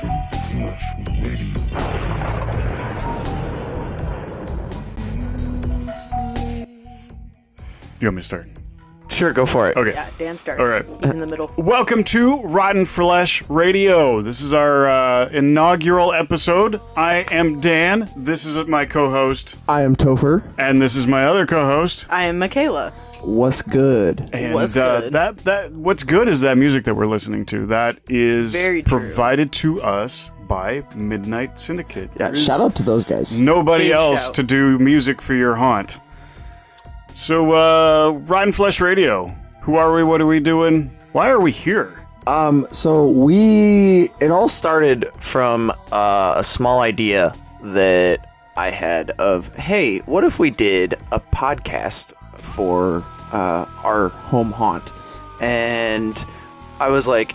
You want me to start? Sure, go for it. Okay. Yeah, Dan starts. All right. He's in the middle. Welcome to Rotten Flesh Radio. This is our inaugural episode. I am Dan. This is my co-host. I am Topher. And this is my other co-host. I am McKayla. What's good? And What's good? That what's good is that music that we're listening to. That is Very true. provided to us by Midnight Syndicate. Yeah, shout out to those guys. Nobody Big else shout. to do music for your haunt. So, Rotten Flesh Radio. Who are we? What are we doing? Why are we here? It all started from a small idea that I had of, hey, what if we did a podcast for our home haunt? And I was like,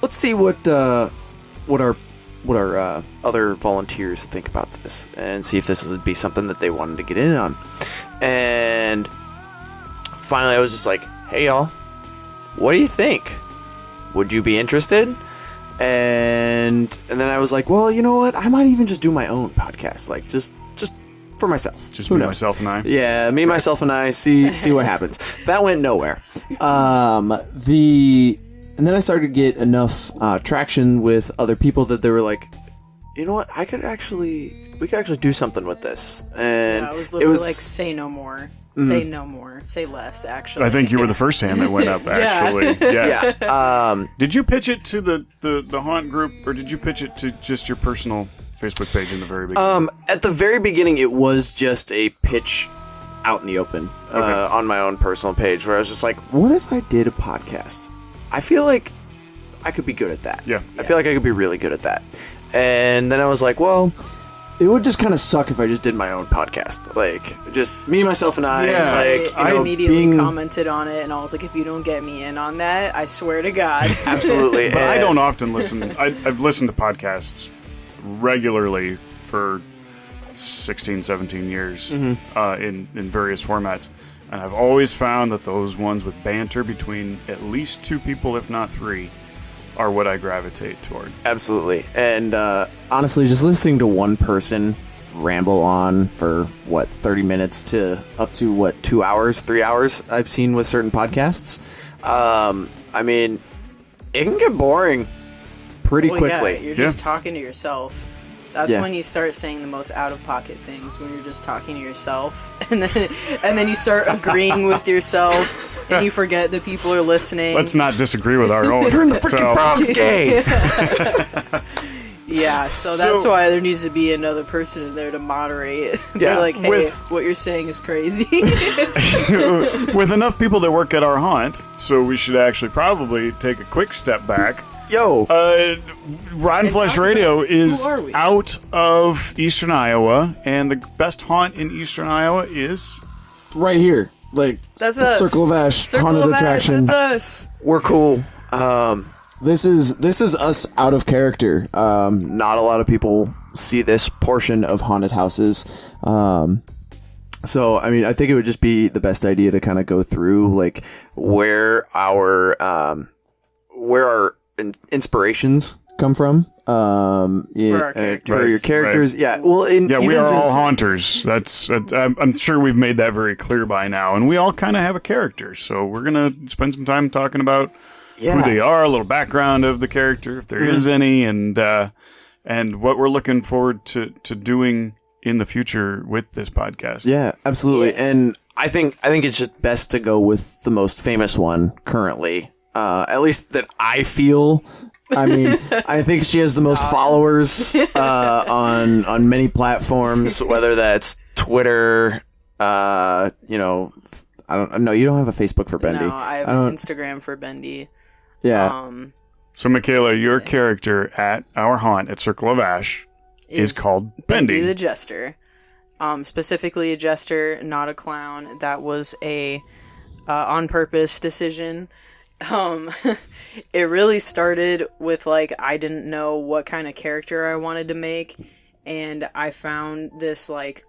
let's see what our other volunteers think about this, and see if this would be something that they wanted to get in on. And finally, I was just like, hey, y'all, what do you think? Would you be interested? And then I was like, well, you know what? I might even just do my own podcast, like just for myself. Just Who me, knows? myself, and I. Yeah, me, myself, and I. See what happens. That went nowhere. And then I started to get enough traction with other people that they were like, You know what? We could actually do something with this. And I was literally like, say no more. Say no more. Say less, actually. I think you were the first hand that went up, actually. Yeah. yeah. Did you pitch it to the haunt group, or did you pitch it to just your personal Facebook page in the very beginning? At the very beginning, it was just a pitch out in the open on my own personal page, where I was just like, what if I did a podcast? I feel like I could be good at that. Yeah. I feel like I could be really good at that. And then I was like, well, it would just kind of suck if I just did my own podcast. Like, just me, myself, and I. Yeah. Like, I you know, immediately commented on it, and I was like, if you don't get me in on that, I swear to God. Absolutely. But I don't often listen. I've listened to podcasts regularly for 16, 17 years in various formats. And I've always found that those ones with banter between at least two people, if not three, are what I gravitate toward. Absolutely. And honestly, just listening to one person ramble on for, 30 minutes to up to, 2 hours, 3 hours, I've seen with certain podcasts. I mean, it can get boring pretty quickly. Yeah, you're just talking to yourself. That's when you start saying the most out-of-pocket things, when you're just talking to yourself. And then you start agreeing with yourself, and you forget that people are listening. Let's not disagree with our own. Turn the freaking frogs gay! Yeah, so that's why there needs to be another person in there to moderate. Yeah, Be like, hey, what you're saying is crazy. With enough people that work at our haunt, so we should actually probably take a quick step back. Yo! Rotten Flesh Radio is Who are we? out of Eastern Iowa, and the best haunt in Eastern Iowa is... right here. Like, That's us. Circle of Ash, Circle haunted of Ash, attraction. that's us. We're cool. This is us out of character. Not a lot of people see this portion of haunted houses. So, I mean, I think it would just be the best idea to kind of go through, like, where our inspirations come from. For our characters. For your characters. Right. Yeah. Well, we are all haunters. That's I'm sure we've made that very clear by now, and we all kind of have a character. So we're gonna spend some time talking about who they are, a little background of the character, if there is any, and what we're looking forward to doing in the future with this podcast. Yeah, absolutely. And I think it's just best to go with the most famous one currently. At least that I feel. I mean, I think she has the most followers on many platforms, whether that's Twitter. I don't know. You don't have a Facebook for Bendy. No, I have an Instagram for Bendy. Yeah. So, Michaela, your character at our haunt at Circle of Ash is called Bendy the Jester. Specifically a jester, not a clown. That was a on purpose decision. It really started with, like, I didn't know what kind of character I wanted to make, and I found this, like,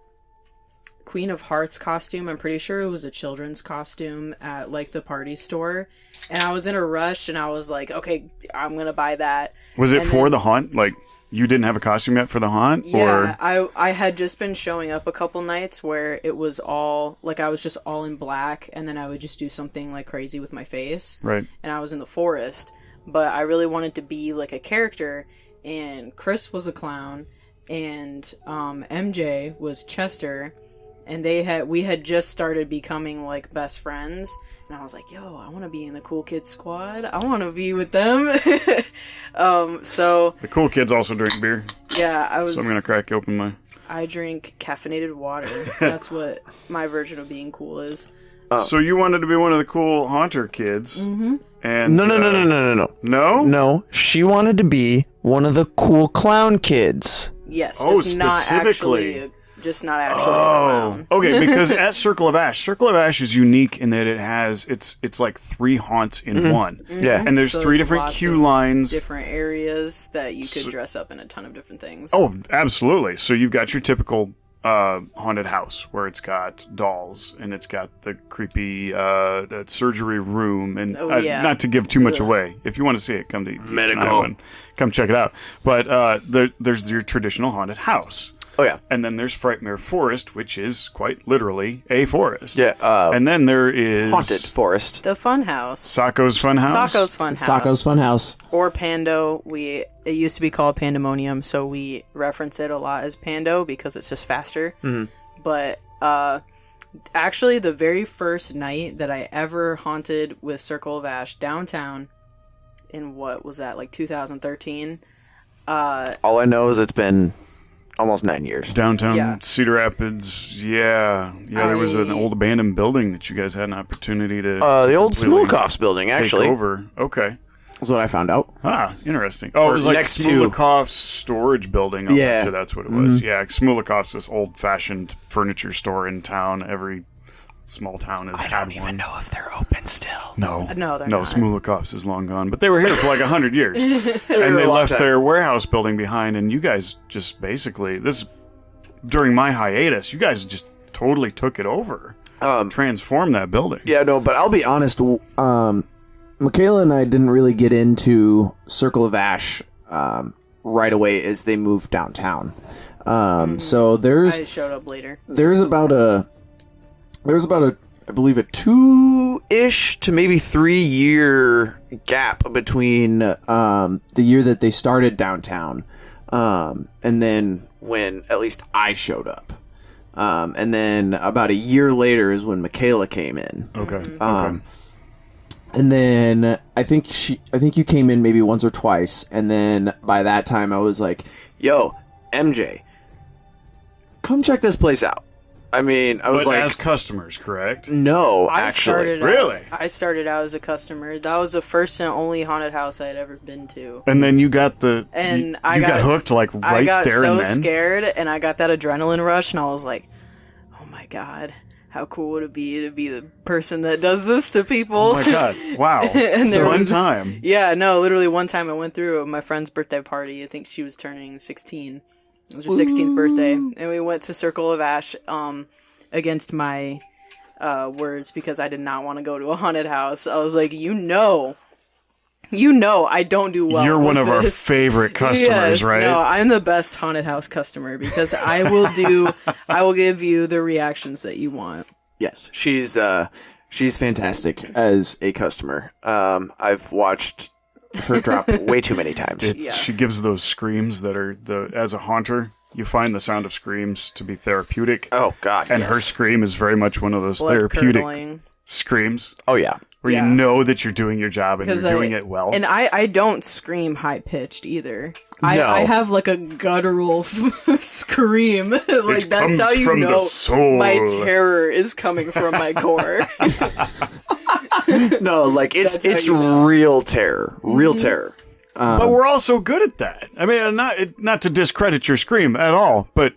Queen of Hearts costume. I'm pretty sure it was a children's costume at like the party store. And I was in a rush and I was like, okay, I'm going to buy that. Was it for the haunt? Like, you didn't have a costume yet for the haunt? Yeah, I had just been showing up a couple nights where it was all, like, I was just all in black, and then I would just do something, like, crazy with my face. Right. And I was in the forest. But I really wanted to be, like, a character, and Chris was a clown, and MJ was Chester, and we had just started becoming, like, best friends. And I was like, yo, I want to be in the cool kids squad. I want to be with them. So the cool kids also drink beer. Yeah, So I'm going to crack open my... I drink caffeinated water. That's what my version of being cool is. So you wanted to be one of the cool haunter kids. Mm-hmm. And No. No? No, she wanted to be one of the cool clown kids. Yes, Oh, just not specifically. actually a clown. Okay, because at Circle of Ash is unique in that it has it's like 3 haunts in one. Yeah. And there's So 3 there's different lots queue of lines. Different areas that you could dress up in a ton of different things. Oh, absolutely. So you've got your typical haunted house where it's got dolls and it's got the creepy surgery room and not to give too much away. If you want to see it, come to Medical. Come check it out. But there's your traditional haunted house. Oh, yeah. And then there's Frightmare Forest, which is quite literally a forest. Yeah. And then there is... Haunted Forest. The Fun House. Sacco's Fun House? Sacco's Fun House. Sacco's Funhouse. Or Pando. It used to be called Pandemonium, so we reference it a lot as Pando because it's just faster. Mm-hmm. But actually, the very first night that I ever haunted with Circle of Ash downtown in what was that, like 2013? All I know is it's been almost 9 years. Downtown Cedar Rapids, yeah. There was an old abandoned building that you guys had an opportunity to... the old really Smolkoff's building, actually. Take over. Okay. That's what I found out. Ah, interesting. Oh, it was like next to- Smolikoff's storage building. Oh, Yeah. sure that's what it was. Yeah, Smolikoff's this old-fashioned furniture store in town. Every small town has had one. know if they're open still. No, they're no, not. Smolikoff's is long gone. But they were here for like 100 years. And they a long left time. their warehouse building behind, and you guys just basically... During my hiatus, you guys just totally took it over. Transformed that building. Yeah, no, but I'll be honest. McKayla and I didn't really get into Circle of Ash right away as they moved downtown. So I showed up later. There's about a I believe a 2-ish to maybe 3-year gap between the year that they started downtown, and then when at least I showed up. And then about a year later is when McKayla came in. Okay. And then I think you came in maybe once or twice, and then by that time I was like, yo, MJ, come check this place out. I mean, I was But like... as customers, correct? No, actually. I started out as a customer. That was the first and only haunted house I had ever been to. And then you got I got hooked like right I got there so and then? scared, and I got that adrenaline rush, and I was like, oh my god, how cool would it be to be the person that does this to people? Oh my god, wow. And So there one was- time. Yeah, no, literally one time I went through my friend's birthday party. I think she was turning 16. It was her 16th birthday, and we went to Circle of Ash against my words because I did not want to go to a haunted house. I was like, you know, I don't do well. You're one with of our this. favor's customers, Yes, right? No, I'm the best haunted house customer because I will give you the reactions that you want. Yes, she's fantastic as a customer. I've watched her drop way too many times. Yeah. She gives those screams that are as a haunter, you find the sound of screams to be therapeutic. Oh God, And yes. her scream is very much one of those Blood therapeutic curdling. screams Oh yeah. where Yeah. you know that you're doing your job and you're 'Cause doing it well. And I don't scream high pitched either. No. I have like a guttural scream. Like It that's comes how you from the know soul. my terror is coming from my core. No, like it's That's how you know. real terror, real terror. But we're also good at that. I mean, not to discredit your scream at all, but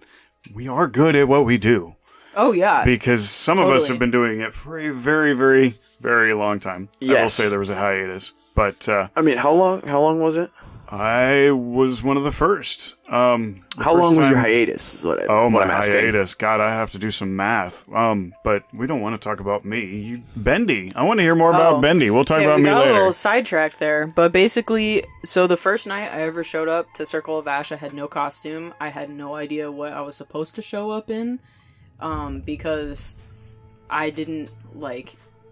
we are good at what we do. Oh yeah. Because some of us Totally. have been doing it for a very, very, very long time. I will Yes. say there was a hiatus. But I mean, how long was it? I was one of the first. How long was your hiatus? Is what my I'm asking. hiatus. God, I have to do some math. But we don't want to talk about me. Bendy. I want to hear more about Bendy. We'll talk about we me got later. a little sidetracked there, but basically, so the first night I ever showed up to Circle of Ash, I had no costume. I had no idea what I was supposed to show up in, because I didn't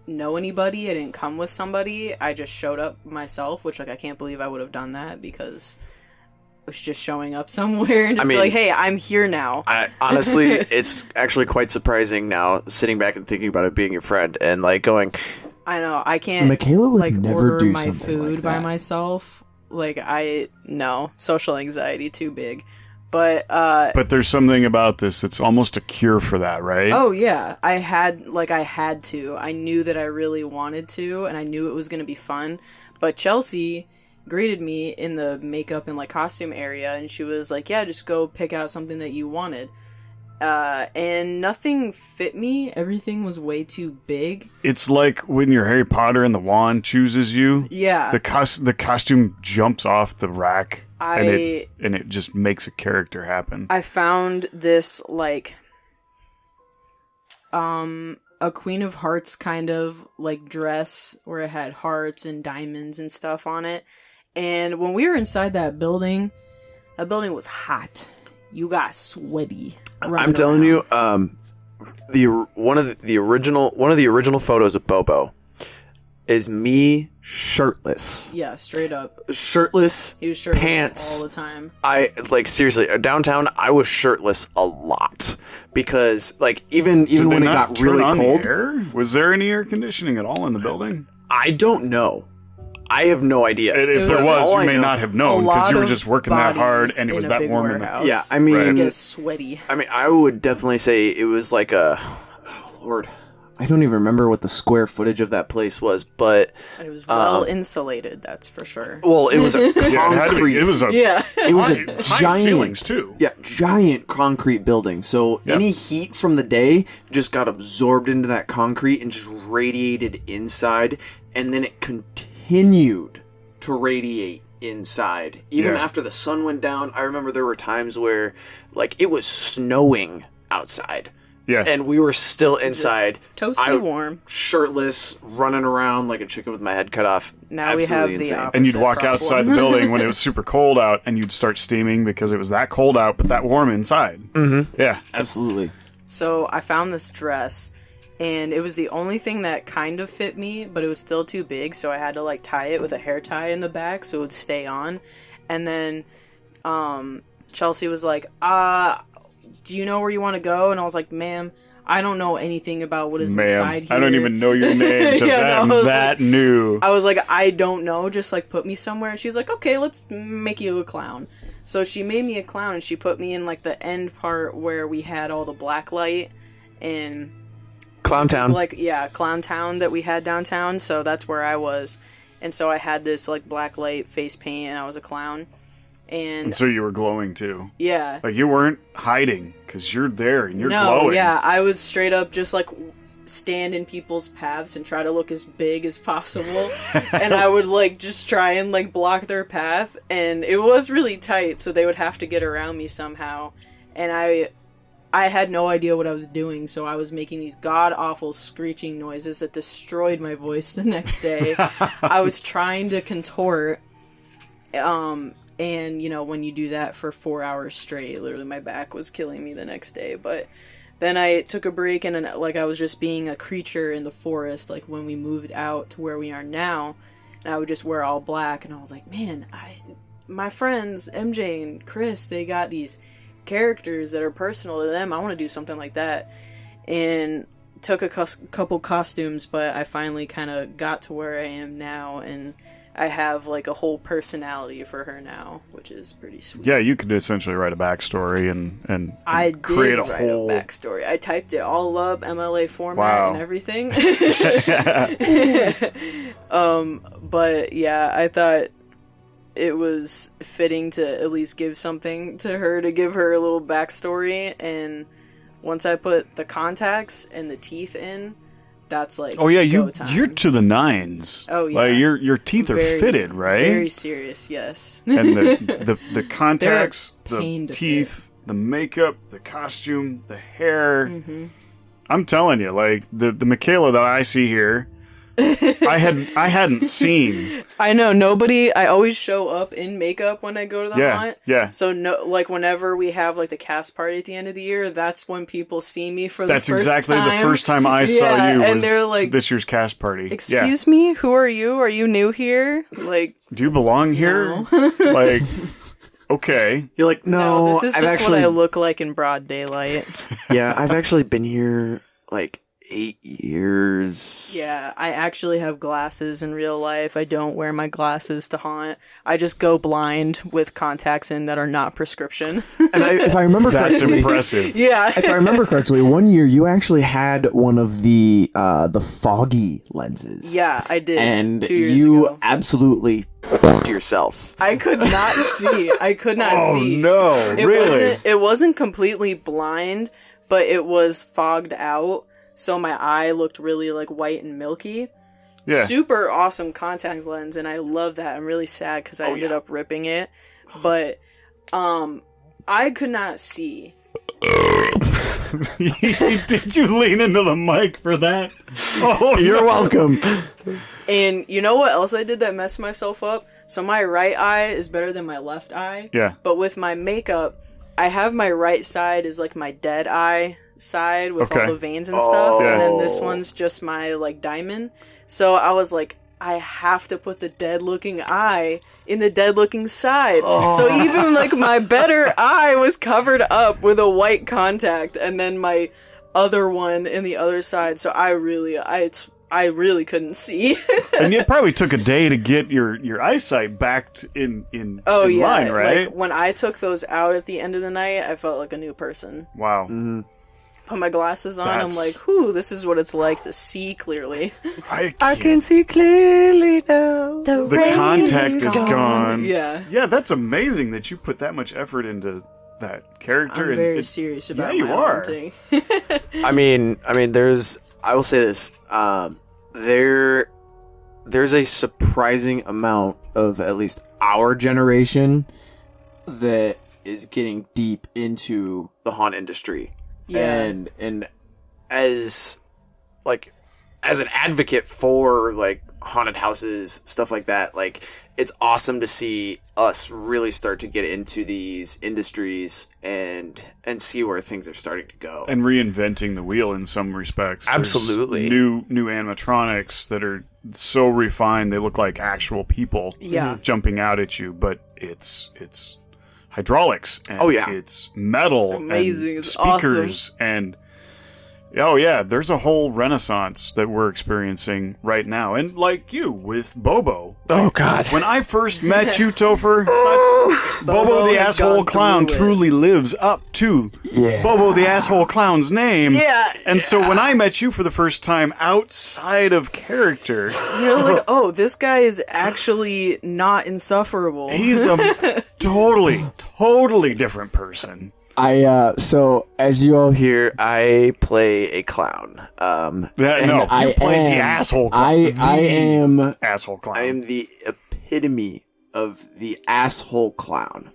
know anybody. I didn't come with somebody. I just showed up myself, which I can't believe I would have done that because I was just showing up somewhere and just be like, hey, I'm here now. Honestly, it's actually quite surprising now, sitting back and thinking about it being your friend and going. I know I can't. McKayla would never order do my something food like by that. myself. No social anxiety too big. But there's something about this. It's almost a cure for that, right? oh yeah, I had to. I knew that I really wanted to, and I knew it was going to be fun. But Chelsea greeted me in the makeup and costume area, and she was like, "Yeah, just go pick out something that you wanted." And nothing fit me. Everything was way too big. It's like when your Harry Potter and the wand chooses you. Yeah. The costume jumps off the rack, and it just makes a character happen. I found this a Queen of Hearts kind of dress where it had hearts and diamonds and stuff on it. And when we were inside that building was hot. You got sweaty. I'm telling you, one of the original photos of Bobo is me shirtless. Yeah, straight up. Shirtless. He was shirtless pants all the time. I seriously, downtown I was shirtless a lot because even Did when they it not got turn really on the cold. air? Was there any air conditioning at all in the building? I don't know. I have no idea. If there was, all you I may know- not have known because you were just working that hard bodies and it was in a that big warm warehouse. Yeah, I mean, You get sweaty. I would definitely say it was Lord, I don't even remember what the square footage of that place was, but And it was well insulated, that's for sure. well, it was a Yeah, it had to concrete. be. It was a Yeah. It was a high giant ceilings too. Yeah, giant concrete building. So Yep. any heat from the day just got absorbed into that concrete and just radiated inside, and then it continued to radiate inside. Even Yeah. after the sun went down, I remember there were times where it was snowing outside. Yeah. And we were still inside. Toasty warm. Shirtless, running around like a chicken with my head cut off. Now we Absolutely have the insane. opposite And you'd walk problem. outside the building when it was super cold out, and you'd start steaming because it was that cold out, but that warm inside. Mm-hmm. Yeah. Absolutely. So I found this dress, and it was the only thing that kind of fit me, but it was still too big, so I had to tie it with a hair tie in the back so it would stay on. And then Chelsea was like, do you know where you want to go? And I was like, ma'am, I don't know anything about what is inside here. I don't even know your name. Just Yeah, no, I was that new. I was like, I don't know, just put me somewhere. And she's like, okay, let's make you a clown. So she made me a clown, and she put me in the end part where we had all the black light and Clown Town. Clown Town that we had downtown. So that's where I was. And so I had this black light face paint, and I was a clown. And So you were glowing too. yeah. You weren't hiding because you're there and you're No, glowing. yeah, I would straight up just stand in people's paths and try to look as big as possible. And I would just try and block their path, and it was really tight, so they would have to get around me somehow. And I had no idea what I was doing, so I was making these god-awful screeching noises that destroyed my voice the next day. I was trying to contort, and, when you do that for 4 hours straight, literally my back was killing me the next day. But then I took a break, and I was just being a creature in the forest, when we moved out to where we are now. And I would just wear all black, and I was like, man, my friends, MJ and Chris, they got these characters that are personal to them. I want to do something like that. And took a couple costumes, but I finally kind of got to where I am now, and I have a whole personality for her now, which is pretty sweet. Yeah, you could essentially write a backstory and I create did a write whole a backstory. I typed it all up, MLA format Wow. and everything. But yeah, I thought it was fitting to at least give something to her, to give her a little backstory. And once I put the contacts and the teeth in, that's like you're time. to the nines. Oh yeah, like your teeth are fitted, right? Very serious, yes. And the contacts, the to teeth, the makeup, the costume, the hair. Mm-hmm. I'm telling you, like the McKayla that I see here, I hadn't seen. I know I always show up in makeup when I go to the haunt. Yeah. So like whenever we have like the cast party at the end of the year, that's when people see me for the first time. That's exactly the first time I saw you and was they're like, this year's cast party. Excuse me, who are you? Are you new here? Like, do you belong here? No. Like, okay. You're like, no, this is I've just actually, what I look like in broad daylight. yeah, I've actually been here like 8 years. Yeah, I actually have glasses in real life. I don't wear my glasses to haunt. I just go blind with contacts in that are not prescription. And if I remember That's correctly, impressive. Yeah. if I remember correctly, one year you actually had one of the foggy lenses. Yeah, I did. And 2 years you ago. absolutely yourself. I could not see. I could not see. No, really? It wasn't completely blind, but it was fogged out. So my eye looked really like white and milky. Yeah. Super awesome contact lens, and I love that. I'm really sad because I ended up ripping it. But I could not see. Did you lean into the mic for that? Oh, You're welcome. And you know what else I did that messed myself up? So my right eye is better than my left eye. Yeah. But with my makeup, I have my right side is like my dead eye side with all the veins and stuff, and then this one's just my like diamond. So I was like, I have to put the dead looking eye in the dead looking side. So even like my better eye was covered up with a white contact, and then my other one in the other side. So I really couldn't see. And it probably took a day to get your eyesight back in line, right? Like when I took those out at the end of the night, I felt like a new person. Wow. Mm-hmm. Put my glasses on, I'm like, whew, this is what it's like to see clearly. I can see clearly now. The contact is gone. Yeah. Yeah, that's amazing that you put that much effort into that character. I'm very serious about you my are. haunting. I mean, I will say this. There's a surprising amount of at least our generation that is getting deep into the haunt industry. Yeah. And as an advocate for like haunted houses, stuff like that, like it's awesome to see us really start to get into these industries and see where things are starting to go. And reinventing the wheel in some respects. Absolutely. There's new animatronics that are so refined they look like actual people jumping out at you, but it's hydraulics and it's metal. It's amazing. And it's speakers awesome. and there's a whole renaissance that we're experiencing right now. And like you with Bobo. Oh God. When I first met you, Topher, Bobo the has asshole gone clown through it. truly lives up to Bobo the asshole clown's name. Yeah. And so when I met you for the first time outside of character, You're like, oh, this guy is actually not insufferable. he's a totally different person. So as you all hear, Here I play a clown. You I played the am- asshole clown. I am Asshole clown. I am the epitome of the asshole clown.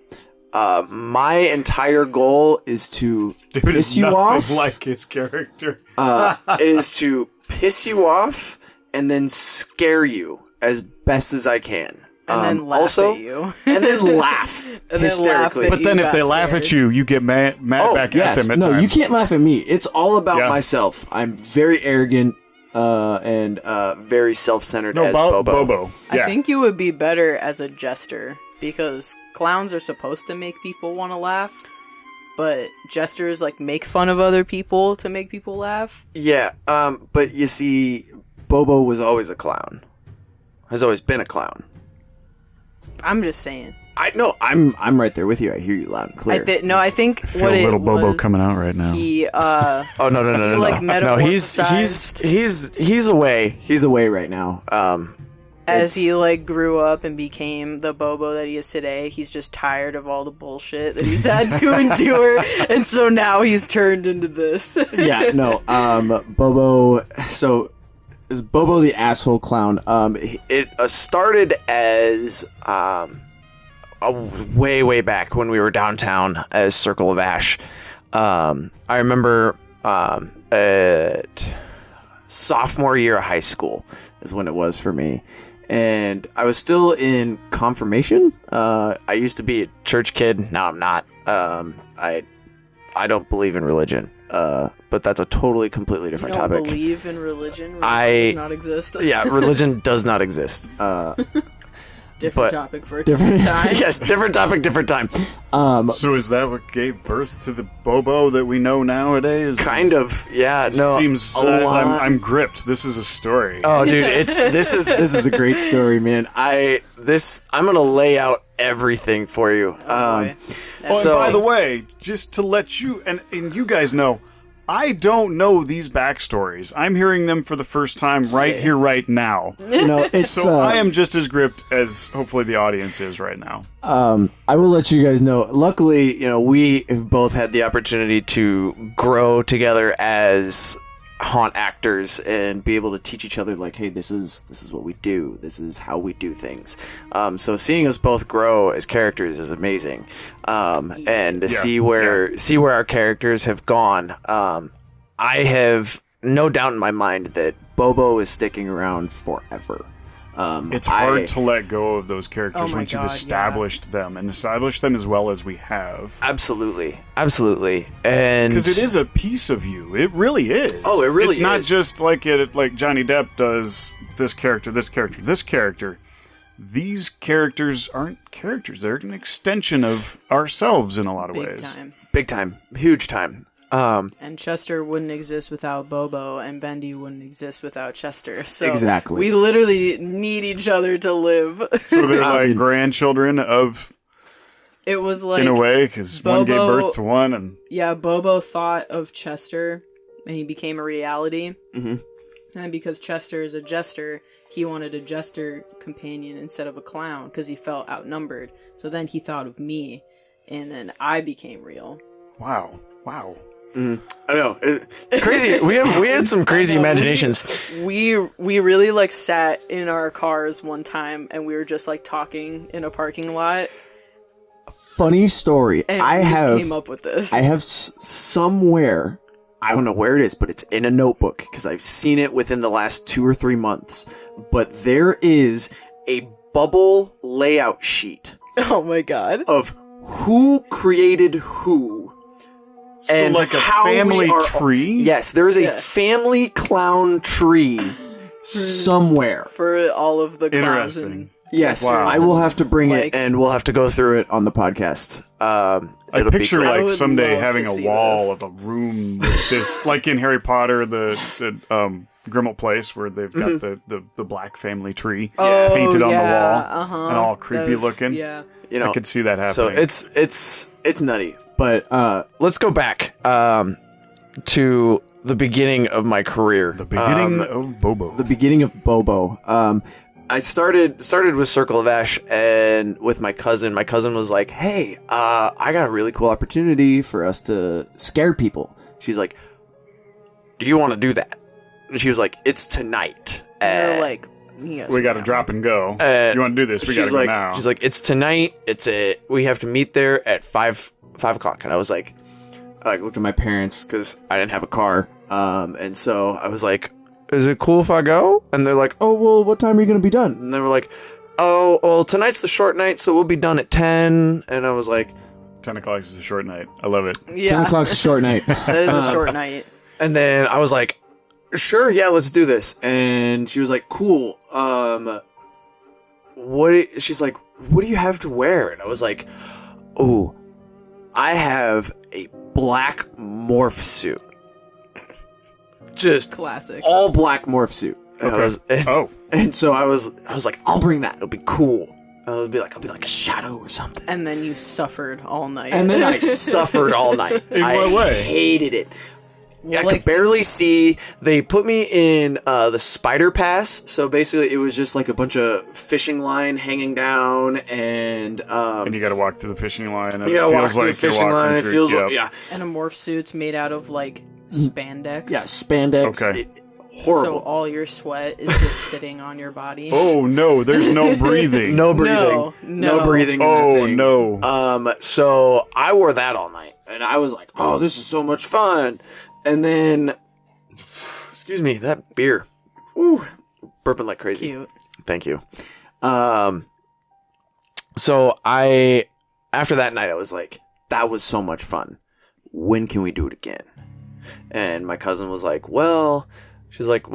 My entire goal is to Dude, piss it's you nothing off. like his character. It is to piss you off and then scare you as best as I can. And then laugh also, at you. and then laugh And then hysterically. laugh But then you if they got laugh scared. at you, you get mad back at them at no, times. you can't laugh at me. It's all about Yeah. myself. I'm very arrogant and very self-centered as Bobo. Yeah. I think you would be better as a jester because clowns are supposed to make people want to laugh, but jesters like make fun of other people to make people laugh. Yeah, but you see, Bobo was always a clown. Has always been a clown. I'm just saying. I know. I'm right there with you. I hear you loud and clear. I think I feel what a it little Bobo was, coming out right now. he Oh no! like No, he's metamorphosized away. He's away right now. as he like grew up and became the Bobo that he is today. He's just tired of all the bullshit that he's had to endure, and so now he's turned into this. Yeah, no. Bobo. So Is Bobo the asshole clown? It started as way back when we were downtown as Circle of Ash. I remember at sophomore year of high school is when it was for me. And I was still in confirmation. I used to be a church kid. Now I'm not. I don't believe in religion. But that's a totally, completely different topic. Believe in religion? Religion does not exist. Yeah, religion does not exist. Different topic for a different time. Yes, different topic, different time. So is that what gave birth to the Bobo that we know nowadays? Kind of, yeah. No, seems I'm gripped. This is a story. Oh, dude, this is a great story, man. I'm gonna lay out everything for you. Boy. And by the way, just to let you and you guys know, I don't know these backstories. I'm hearing them for the first time right here, right now. It's so I am just as gripped as hopefully the audience is right now. I will let you guys know. Luckily, we have both had the opportunity to grow together as haunt actors and be able to teach each other, like, hey, this is what we do. This is how we do things. So seeing us both grow as characters is amazing. And to see where our characters have gone. I have no doubt in my mind that Bobo is sticking around forever. It's hard to let go of those characters once you've established them, and established them as well as we have. Absolutely. And because it is a piece of you. It really is. Oh, it really is. It's not just like Johnny Depp does this character. These characters aren't characters. They're an extension of ourselves in a lot of ways. Big time. Huge time. And Chester wouldn't exist without Bobo, and Bendy wouldn't exist without Chester. So exactly. We literally need each other to live. So they're like grandchildren of... It was like... In a way, because one gave birth to one, and... Yeah, Bobo thought of Chester, and he became a reality. Mm-hmm. And because Chester is a jester, he wanted a jester companion instead of a clown, because he felt outnumbered. So then he thought of me, and then I became real. Wow. Mm-hmm. I know, it's crazy. We had some crazy imaginations. We really sat in our cars one time and we were just talking in a parking lot. Funny story. And I came up with this. I have somewhere. I don't know where it is, but it's in a notebook because I've seen it within the last 2 or 3 months. But there is a bubble layout sheet. Oh my god! Of who created who. So and like a family tree? Yes, there is a family clown tree somewhere. For all of the clowns. Interesting. Yes, wow. I will have to bring it, and we'll have to go through it on the podcast. I picture someday having a wall of a room with this, like in Harry Potter, the Grimmel place where they've got the black family tree painted on the wall and all creepy looking. Yeah, I could see that happening. So it's nutty. But let's go back to the beginning of my career. The beginning of Bobo. The beginning of Bobo. I started with Circle of Ash and with my cousin. My cousin was like, hey, I got a really cool opportunity for us to scare people. She's like, do you want to do that? And she was like, it's tonight. And we're like, we got to drop and go. You want to do this? We got to go now. She's like, it's tonight. We have to meet there at 5 o'clock. And I was like, I looked at my parents because I didn't have a car. And so I was like, is it cool if I go? And they're like, oh, well, what time are you going to be done? And they were like, oh, well, tonight's the short night, so we'll be done at 10. And I was like, 10 o'clock is a short night. I love it. Yeah. 10 o'clock's a short night. That is a short night. And then I was like, sure, yeah, let's do this. And she was like, cool. She's like, what do you have to wear? And I was like, oh, I have a black morph suit. Just classic, all black morph suit. And and so I was like, I'll bring that. It'll be cool. I'll be like a shadow or something. And then you suffered all night. And then I suffered all night. In what way? I hated it. I could barely see. They put me in the spider pass. So basically, it was just like a bunch of fishing line hanging down, and you got to walk through the fishing line. And you got to walk through the fishing line. It feels like, and a morph suit's made out of spandex. Yeah, spandex. Okay. So all your sweat is just sitting on your body. Oh no, there's no breathing. No breathing. No. No breathing. In that Oh thing. no. So I wore that all night, and I was like, "Oh, this is so much fun." And then, excuse me, that beer, burping like crazy. Cute. Thank you. So after that night, I was like, "That was so much fun. When can we do it again?" And my cousin was like, she's like,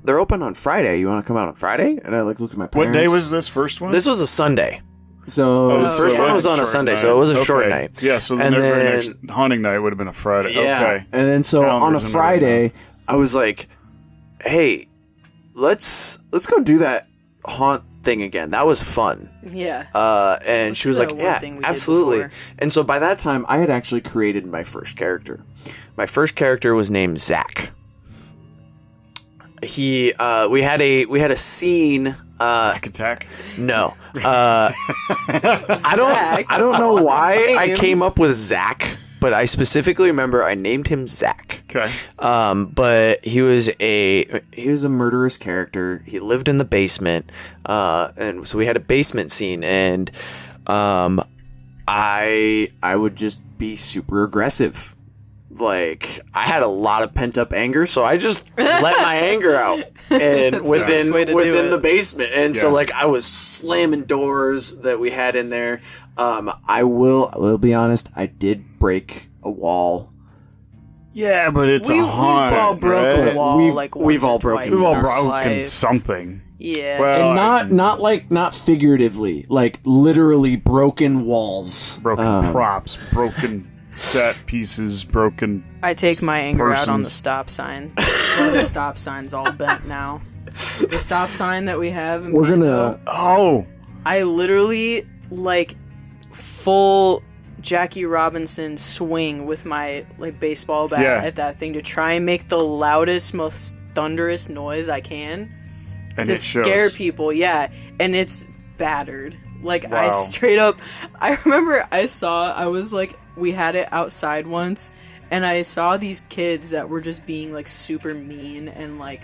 they're open on Friday. You want to come out on Friday? And I looked at my parents. What day was this first one? This was a Sunday. So The first one was on a Sunday, so it was a short night. Yeah, so the And very then- next hunting night would have been a Friday. Yeah. Okay. and then on a Calendars and Friday, I was like, "Hey, let's go do that haunt thing again. That was fun." Yeah. And Let's she was do like, that one "Yeah, thing we did absolutely." before. And so by that time, I had actually created my first character. My first character was named Zach. We had a scene. Sack attack. No, I don't know why I came up with Zach, but I specifically remember I named him Zach. Okay. But he was a murderous character. He lived in the basement, and so we had a basement scene, and I would just be super aggressive. Like, I had a lot of pent up anger, so I just let my anger out, and the best way to do within it. the basement, and so Yeah. like I was slamming doors that we had in there. I will be honest, I did break a wall. Yeah, but it's We've a haunt. all broken right? a wall. We've- like we've once all or broken- twice We've all in our broken life. something. Yeah. Well, And not figuratively, like literally broken walls. broken props, broken set pieces, broken. I take my anger out on the persons. stop sign. Well, the stop sign's all bent now. The stop sign that we have in We're Pando, gonna Oh, I literally like full Jackie Robinson swing with my like baseball bat Yeah. at that thing to try and make the loudest, most thunderous noise I can and to it shows. scare people. Yeah, and it's battered. Like I Wow. straight up, I remember I was like, we had it outside once, and I saw these kids that were just being like super mean and like,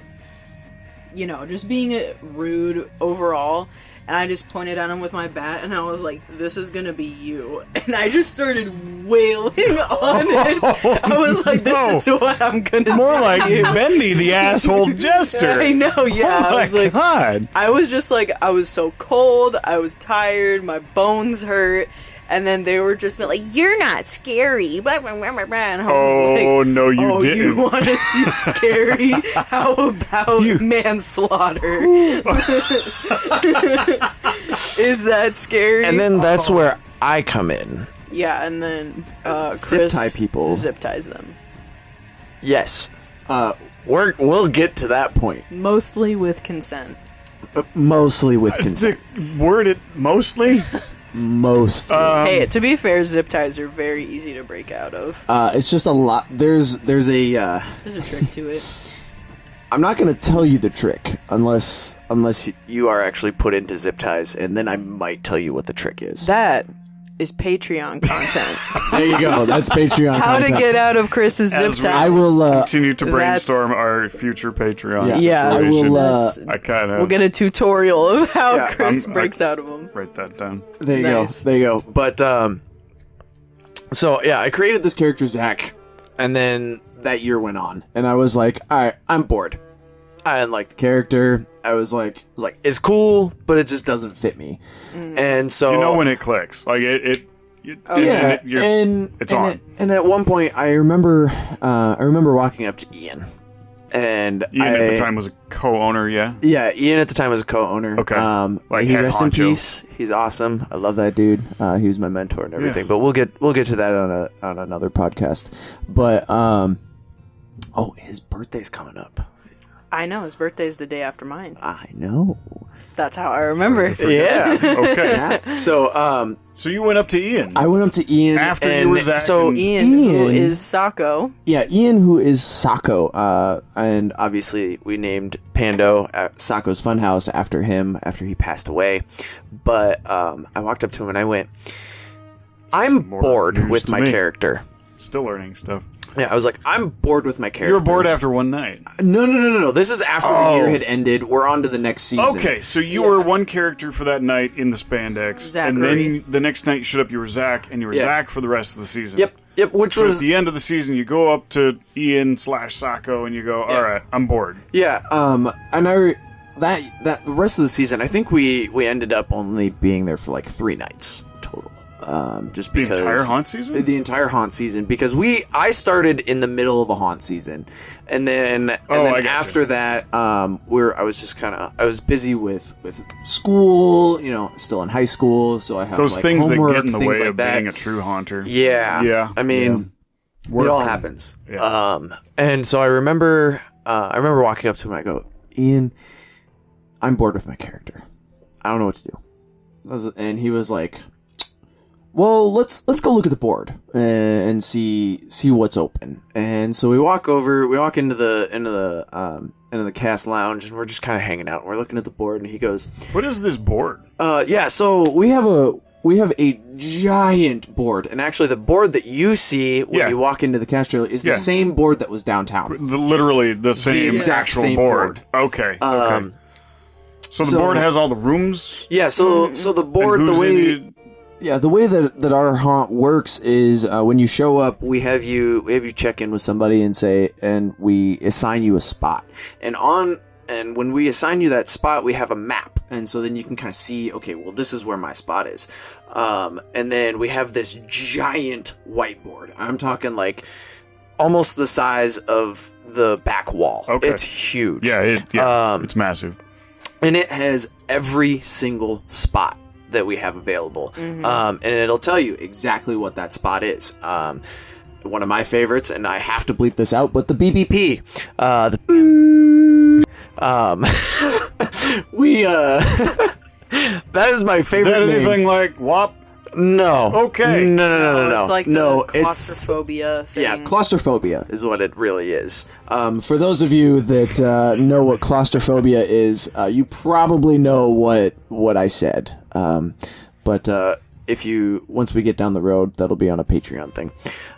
you know, just being rude overall. And I just pointed at him with my bat, and I was like, "This is gonna be you." And I just started wailing on it. I was like, "This is what I'm gonna More do." like Bendy, the asshole jester. I know, yeah. Oh I was my like, God. I was just like, I was so cold, I was tired, my bones hurt, and then they were just like, "You're not scary," blah, blah, blah, blah, blah. And I was Oh like, no, you "Oh, didn't. you want to see scary? How about manslaughter? Is that scary?" and then that's where I come in. Yeah, and then Zip Chris tie people. zip ties them, Yes, we'll get to that point. mostly with consent. mostly with It's consent. a word it mostly. Mostly. Hey, to be fair, zip ties are very easy to break out of. It's just a lot. There's a. There's a trick to it. I'm not gonna tell you the trick unless You are actually put into zip ties, and then I might tell you what the trick is. That is Patreon content. there you go. That's Patreon. How to content. get out of Chris's zip As we- ties. I will. Continue to That's- brainstorm our future Patreon Yeah. Yeah. I situation. will. That's- I kind of We'll get a tutorial of how Yeah, Chris I'm- breaks out of them. write that down. There you Nice. go. There you go. But so yeah, I created this character Zach, and then that year went on, and I was like, all right, I'm bored. I didn't like the character. I was like, it's cool, but it just doesn't fit me. And so You know when it clicks, like it Yeah, you're- it's on. And at one point, I remember walking up to Ian, and Ian at the time was a co-owner. Yeah. Yeah, Ian at the time was a co-owner. Okay. Like he head rest in honcho. peace. He's awesome. I love that dude. He was my mentor and everything. Yeah. But we'll get to that on another podcast. But his birthday's coming up. I know, his birthday's the day after mine. I know. That's how I remember. Yeah. Okay. So So you went up to Ian I went up to Ian. after and you were Zach. so and- Ian, who Ian. is Sako. Yeah, Ian, who is Sako, and obviously we named Pando Sako's Funhouse after him after he passed away. But I walked up to him and I went, "I'm More bored news with to my me. character." still learning stuff. Yeah, I was like, I'm bored with my character. You were bored after one night. No. This is after the year had ended. We're on to the next season. Okay, so you were one character for that night in the spandex, Zachary. and then the next night you showed up, you were Zach, and you were Zach for the rest of the season. Yep. Which So was at the end of the season, you go up to Ian/Sako, and you go, all right, I'm bored. yeah. And that the rest of the season, I think we ended up only being there for like 3 nights total. Just because The entire haunt season? The entire haunt season, because I started in the middle of a haunt season, and then after that, I was busy with school, still in high school, so I have Those like, things that homework, get in the things way like of that. being a true haunter. Yeah. I mean, it all happens. Yeah. And so I remember walking up to him and I go, Ian, I'm bored with my character. I don't know what to do. And he was like, well, let's go look at the board and see what's open. And so we walk into the cast lounge, and we're just kind of hanging out. We're looking at the board, and he goes, What is this board? so we have a giant board, and actually the board that you see when you walk into the cast trailer is the same board that was downtown. Literally the same exact actual same board. board. Okay. So the board has all the rooms? Yeah, so the board, And the who's way... in it? Yeah, the way that our haunt works is when you show up, we have you check in with somebody and we assign you a spot. And when we assign you that spot, we have a map. And so then you can kind of see, okay, well, this is where my spot is. And then we have this giant whiteboard. I'm talking like almost the size of the back wall. Okay. It's huge. Yeah, it's massive. And it has every single spot that we have available. And it'll tell you exactly what that spot is. One of my favorites, and I have to bleep this out, but the BBP. That is my favorite. Is that name. anything like WAP? No. Okay. No. It's like the claustrophobia thing. Yeah, claustrophobia is what it really is. for those of you that know what claustrophobia is, you probably know what I said. But once we get down the road, that'll be on a Patreon thing.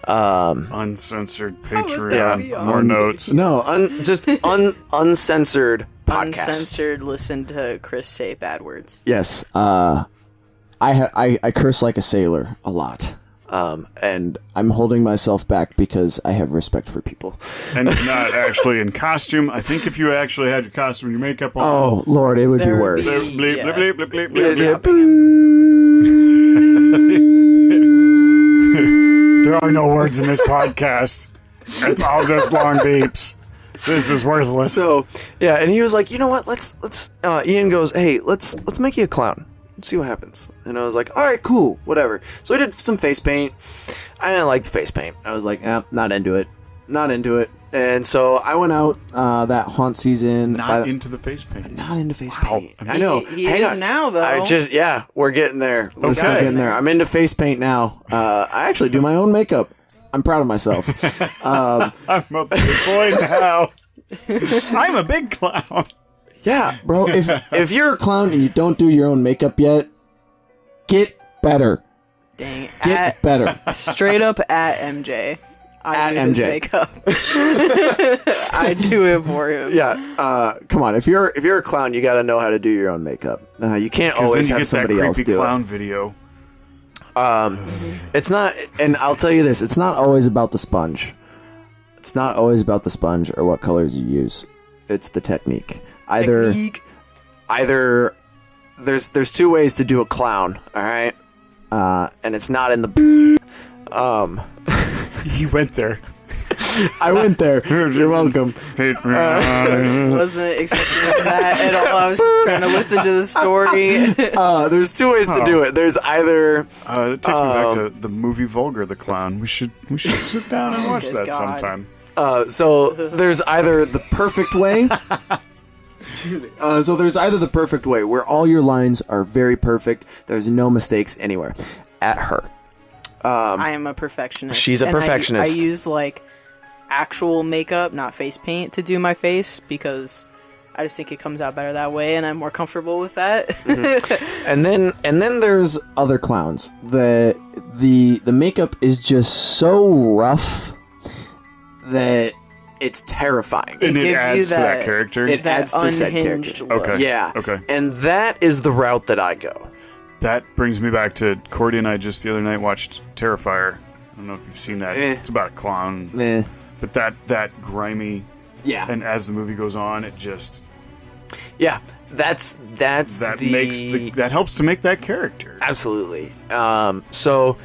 Uncensored Patreon. More notes. No, just uncensored podcast. Uncensored, listen to Chris say bad words. Yes. I curse like a sailor a lot. And I'm holding myself back because I have respect for people. And not actually in costume. I think if you actually had your costume and your makeup on. Oh, Lord, it would be There would worse. be- Bleep, Yeah. bleep, bleep, bleep, bleep, Yeah. bleep. There are no words in this podcast. It's all just long beeps. This is worthless. So yeah, and he was like, you know what? Let's. Ian goes, hey, let's make you a clown. Let's see what happens. And I was like, all right, cool, whatever. So we did some face paint. I didn't like the face paint. I was like, not into it. And so I went out that haunt season. Not into the face paint. Not into face paint. I know. He Hang is on. now, though. We're getting there. We're still Okay. getting there. I'm into face paint now. I actually do my own makeup. I'm proud of myself. I'm a big boy now. I'm a big clown. Yeah. Bro, if you're a clown and you don't do your own makeup yet, get better. Dang. Get better. Straight up at MJ. I do his MJ. makeup. I do it for him. Yeah. Come on. If you're a clown, you got to know how to do your own makeup. You can't Because then always you have get that somebody else creepy do clown video. it. It's not. And I'll tell you this: It's not always about the sponge. It's not always about the sponge or what colors you use. It's the technique. Either there's 2 ways to do a clown. All right. And it's not in the. He went there. I went there. You're welcome. Wasn't expecting that at all. I was just trying to listen to the story. There's 2 ways to do it. There's either. It takes me back to the movie Vulgar the Clown. We should sit down and watch good that God. sometime. So there's either the perfect way. So there's either the perfect way where all your lines are very perfect. There's no mistakes anywhere. At her. I am a perfectionist. She's a and perfectionist. I use like actual makeup, not face paint, to do my face because I just think it comes out better that way, and I'm more comfortable with that. And then There's other clowns. The makeup is just so rough that it's terrifying. And it gives you adds to that character. It that adds to said unhinged character. look. Okay. Yeah. Okay. And that is the route that I go. That brings me back to Cordy and I just the other night watched Terrifier. I don't know if you've seen that. It's about a clown. But that grimy. Yeah. And as the movie goes on, it just. Yeah. That helps to make that character. Absolutely. So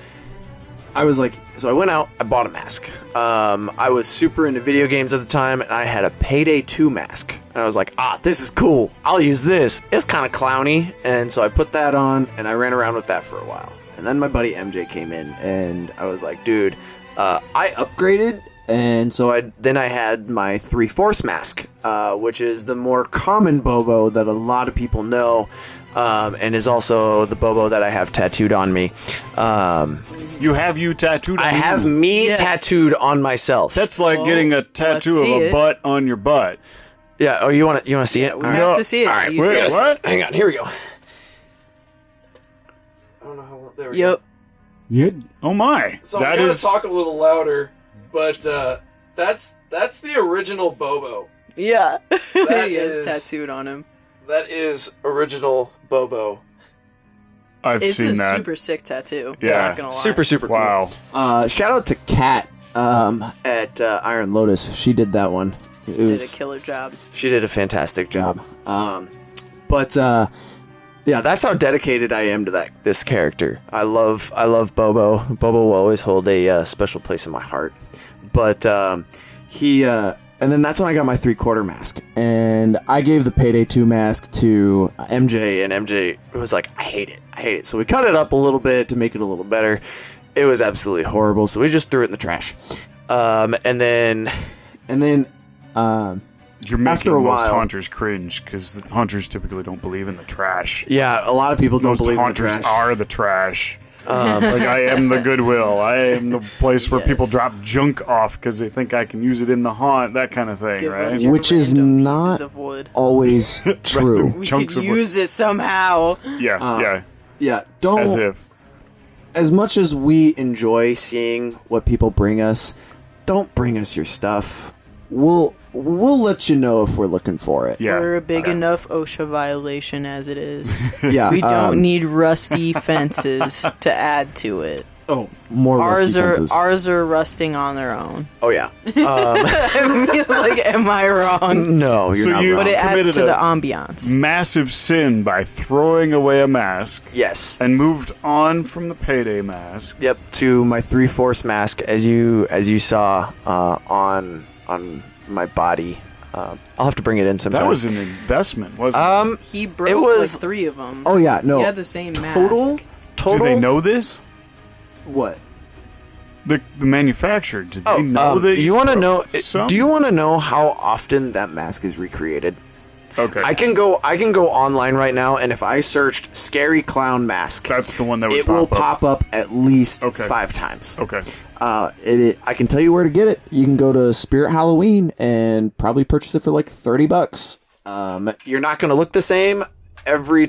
I went out, I bought a mask. I was super into video games at the time, and I had a Payday 2 mask. And I was like, this is cool. I'll use this. It's kind of clowny. And so I put that on, and I ran around with that for a while. And then my buddy MJ came in, and I was like, dude, I upgraded. And so I had my 3/4 mask, which is the more common Bobo that a lot of people know, and is also the Bobo that I have tattooed on me. You have you tattooed on I have me tattooed on myself. That's like getting a tattoo of a butt on your butt. Yeah. Oh, you want to see it? We have to see it. All right. Wait, what? Hang on. Here we go. I don't know how well. There we go. Yep. Oh my. So I'm gonna talk a little louder, but that's the original Bobo. Yeah. That he has is- tattooed on him. That is original Bobo. I've It's seen a that. super sick tattoo. Yeah. Not gonna lie. Super cool. Wow. Shout out to Kat at Iron Lotus. She did that one. It Did a was killer job. She did a fantastic job. Yeah, that's how dedicated I am to this character. I love Bobo. Bobo will always hold a special place in my heart. But and then that's when I got my 3/4 mask, and I gave the Payday 2 mask to MJ, and MJ was like, I hate it. So we cut it up a little bit to make it a little better. It was absolutely horrible, so we just threw it in the trash. And then You're making after a most while- haunters cringe because the haunters typically don't believe in the trash. yeah, a lot of people don't Most believe in the haunters trash. are the trash. Like I am the Goodwill. I am the place where people drop junk off because they think I can use it in the haunt. That kind of thing, Give right? us your Which is random not- pieces of wood. always true. We chunks could of wood. use it somehow. Yeah. Yeah, don't. As if. As much as we enjoy seeing what people bring us, don't bring us your stuff. We'll let you know if we're looking for it. Yeah. We're a big enough OSHA violation as it is. Yeah, We don't need rusty fences to add to it. Oh, more rusty fences. Ours are rusting on their own. Oh yeah. I mean, like, am I wrong? No, you're So not you- wrong. But it adds committed to a- the ambiance. Massive sin by throwing away a mask Yes. and moved on from the Payday mask. Yep. To my 3/4 mask, as you saw on my body. I'll have to bring it in sometime. That was an investment, wasn't it? He broke It was- like 3 of them. Oh yeah, no. He had the same total. mask. Do they know this? What? The manufacturer, did they Oh, know that you want to know? some? Do you want to know how often that mask is recreated? Okay. I can go online right now, and if I searched "scary clown mask," That's the one that would it will pop up. pop up at least Okay. 5 times. Okay. I can tell you where to get it. You can go to Spirit Halloween and probably purchase it for like $30. You're not going to look the same. Every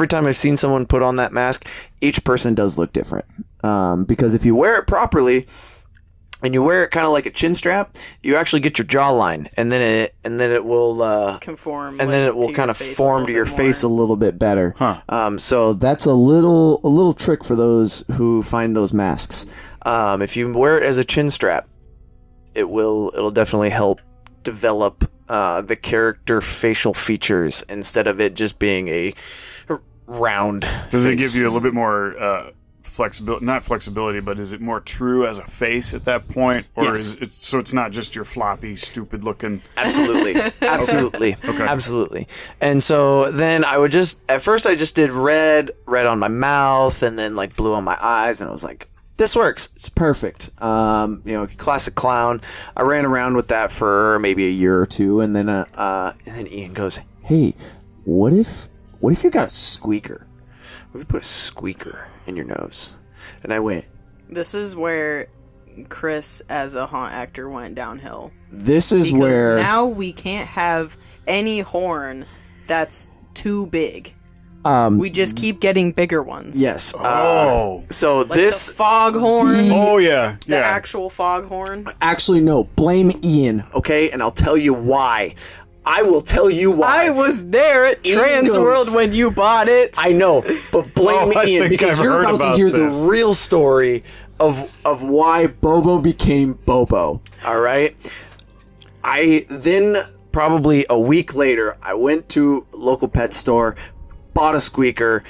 time I've seen someone put on that mask, each person does look different. Because if you wear it properly, and you wear it kind of like a chin strap, you actually get your jawline, and then it will Conform. and then it will kind of form to your face a little bit better. So That's a little trick for those who find those masks. if you wear it as a chin strap, it'll definitely help develop the character facial features instead of it just being a round. Does it face. give you a little bit more flexibility? Not flexibility, but is it more true as a face at that point, or Yes. is it so it's not just your floppy, stupid looking? Absolutely. Absolutely. And so then I just did red on my mouth and then like blue on my eyes, and I was like, this works. It's perfect. Classic clown. I ran around with that for maybe a year or two, and then Ian goes, "Hey, what if you got a squeaker? What if you put a squeaker in your nose?" And I went, This is where Chris, as a haunt actor, went downhill. This is Because where now we can't have any horn that's too big. We just keep getting bigger ones. Yes. So Like this the foghorn. Oh yeah, The yeah. actual foghorn. Actually, no. Blame Ian. okay, and I'll tell you why. I will tell you why. I was there at Ian Trans goes- World when you bought it. I know, but blame I Ian think because I've you're heard about to about hear this. the real story of why Bobo became Bobo. All right. I then probably a week later, I went to a local pet store, bought a squeaker,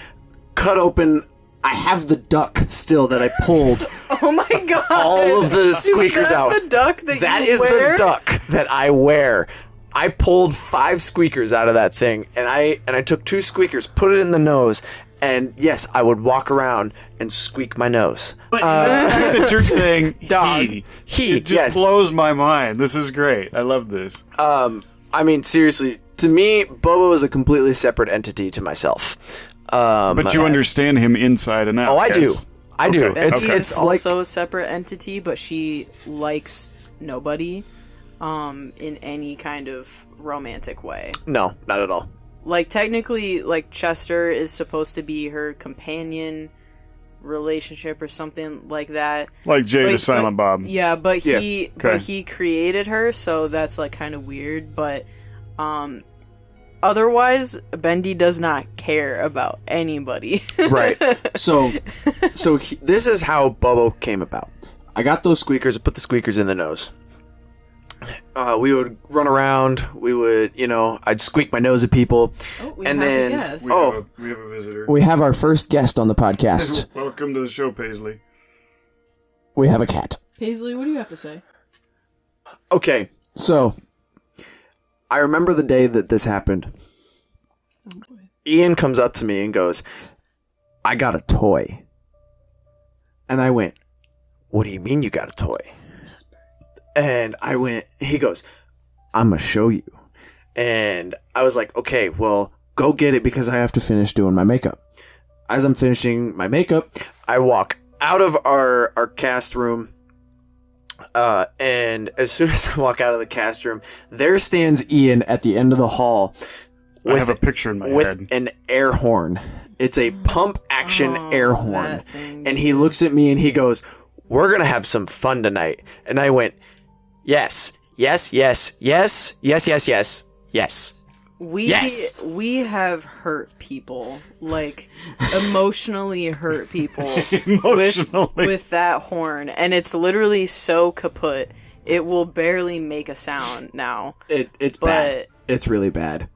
cut open. I have the duck still that I pulled Oh my god! all of the Is squeakers that out. the duck that That you is wear? the duck that I wear. I pulled 5 squeakers out of that thing, and I took 2 squeakers, put it in the nose, and yes, I would walk around and squeak my nose. But the fact that you're saying Dog. he He, just yes. blows my mind. This is great. I love this. I mean, seriously, to me, Bobo is a completely separate entity to myself. But you understand him inside and out. Oh, I do. yes? I do. Okay. It's Okay. it's like also a separate entity, but she likes nobody in any kind of romantic way. no, not at all. Like technically, like Chester is supposed to be her companion relationship or something like that. Like Jay to Like- Silent like- Bob. Yeah, but Yeah, he okay. he created her, so that's like kind of weird. But otherwise, Bendy does not care about anybody. Right. So this is how Bobo came about. I got those squeakers, I put the squeakers in the nose. We would run around. We would, I'd squeak my nose at people. Oh, we And have a then- guest. Oh. We have a visitor. We have our first guest on the podcast. Welcome to the show, Paisley. We have a cat. Paisley, what do you have to say? Okay, So, I remember the day that this happened. Ian comes up to me and goes, "I got a toy." And I went, "What do you mean you got a toy?" And he goes, "I'm going to show you." And I was like, "Okay, well, go get it because I have to finish doing my makeup." As I'm finishing my makeup, I walk out of our cast room. And as soon as I walk out of the cast room, there stands Ian at the end of the hall I have a picture in my with head. an air horn. It's a pump action air horn. that thing. And he looks at me and he goes, "We're going to have some fun tonight." And I went, "Yes, yes, yes, yes, yes, yes, yes, yes." Yes. We have hurt people, like emotionally hurt people Emotionally. with that horn, and it's literally so kaput. It will barely make a sound now. It's But- bad. It's really bad.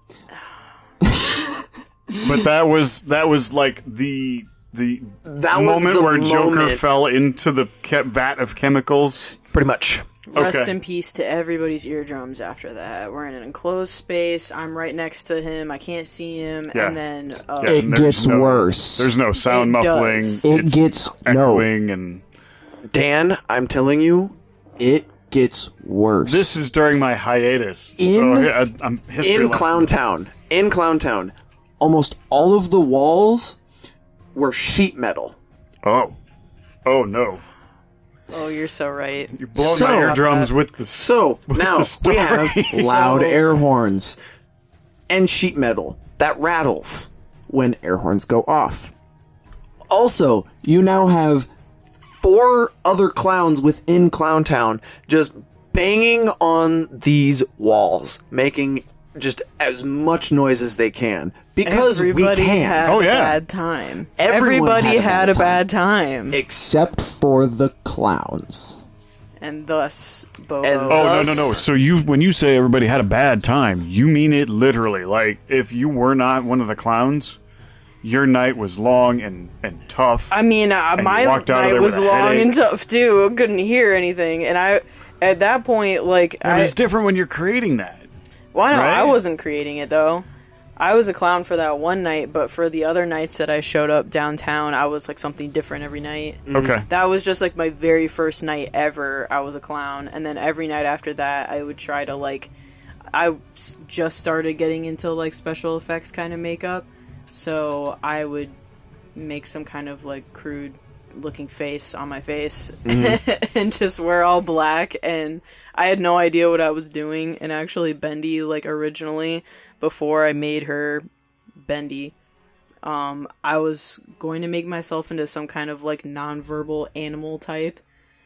But that was like the That was moment the where Joker moment. fell into the vat of chemicals. Pretty much. Rest Okay. in peace to everybody's eardrums after that. We're in an enclosed space. I'm right next to him. I can't see him. Yeah. And then Yeah, It and there's gets no- worse. There's no sound It muffling. does. It It's gets- no. echoing and Dan, I'm telling you, it gets worse. this is during my hiatus. In- so I'm history in lesson. Clowntown, almost all of the walls were sheet metal. Oh no! oh, you're so right. You're blowing So- my eardrums with the So now the we have stories. loud So- air horns and sheet metal that rattles when air horns go off. also, You now have 4 other clowns within Clowntown just banging on these walls, making just as much noise as they can because Everybody we can. had Oh, a yeah. bad time. Everyone Everybody had a had bad a bad time. except for the clowns. And thus, Bobo. And- Oh Thus- no! So when you say everybody had a bad time, you mean it literally. Like if you were not one of the clowns, your night was long and tough. I mean, you my walked out of night there was with a long headache. and tough too. I couldn't hear anything, and at that point, like, But it's different when you're creating that. well, I know right? I wasn't creating it though. I was a clown for that one night, but for the other nights that I showed up downtown, I was like something different every night. Okay. That was just like my very first night ever. I was a clown, and then every night after that, I would try to like. Just started getting into like special effects kind of makeup, so I would make some kind of like crude looking face on my face and just wear all black, and I had no idea what I was doing. And actually Bendy, like originally before I made her Bendy, I was going to make myself into some kind of like nonverbal animal type,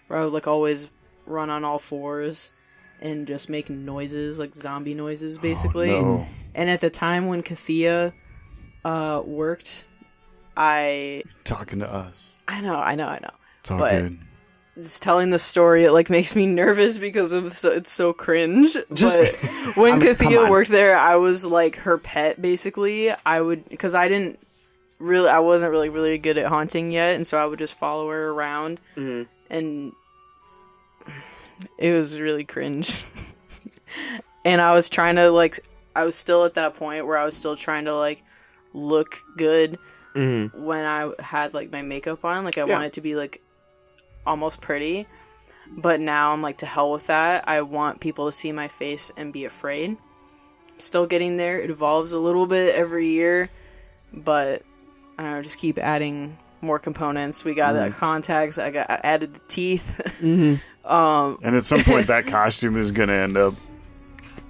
where I would like always run on all fours and just make noises, like zombie noises, basically. Oh, no. And at the time when Kathia worked, talking to us. I know. It's all But good. just telling the story, it like makes me nervous because it's so cringe. Just- But when come Kathia on. worked there, I was like her pet, basically. Because I wasn't really good at haunting yet, and so I would just follow her around, and it was really cringe. And I was trying to I was still at that point where I was still trying to like look good when I had like my makeup on. Like I wanted it to be like almost pretty, but now I'm like, to hell with that. I want people to see my face and be afraid. Still getting there. It evolves a little bit every year, but I don't know, just keep adding more components. We got the contacts. I added the teeth. And at some point, that costume is going to end up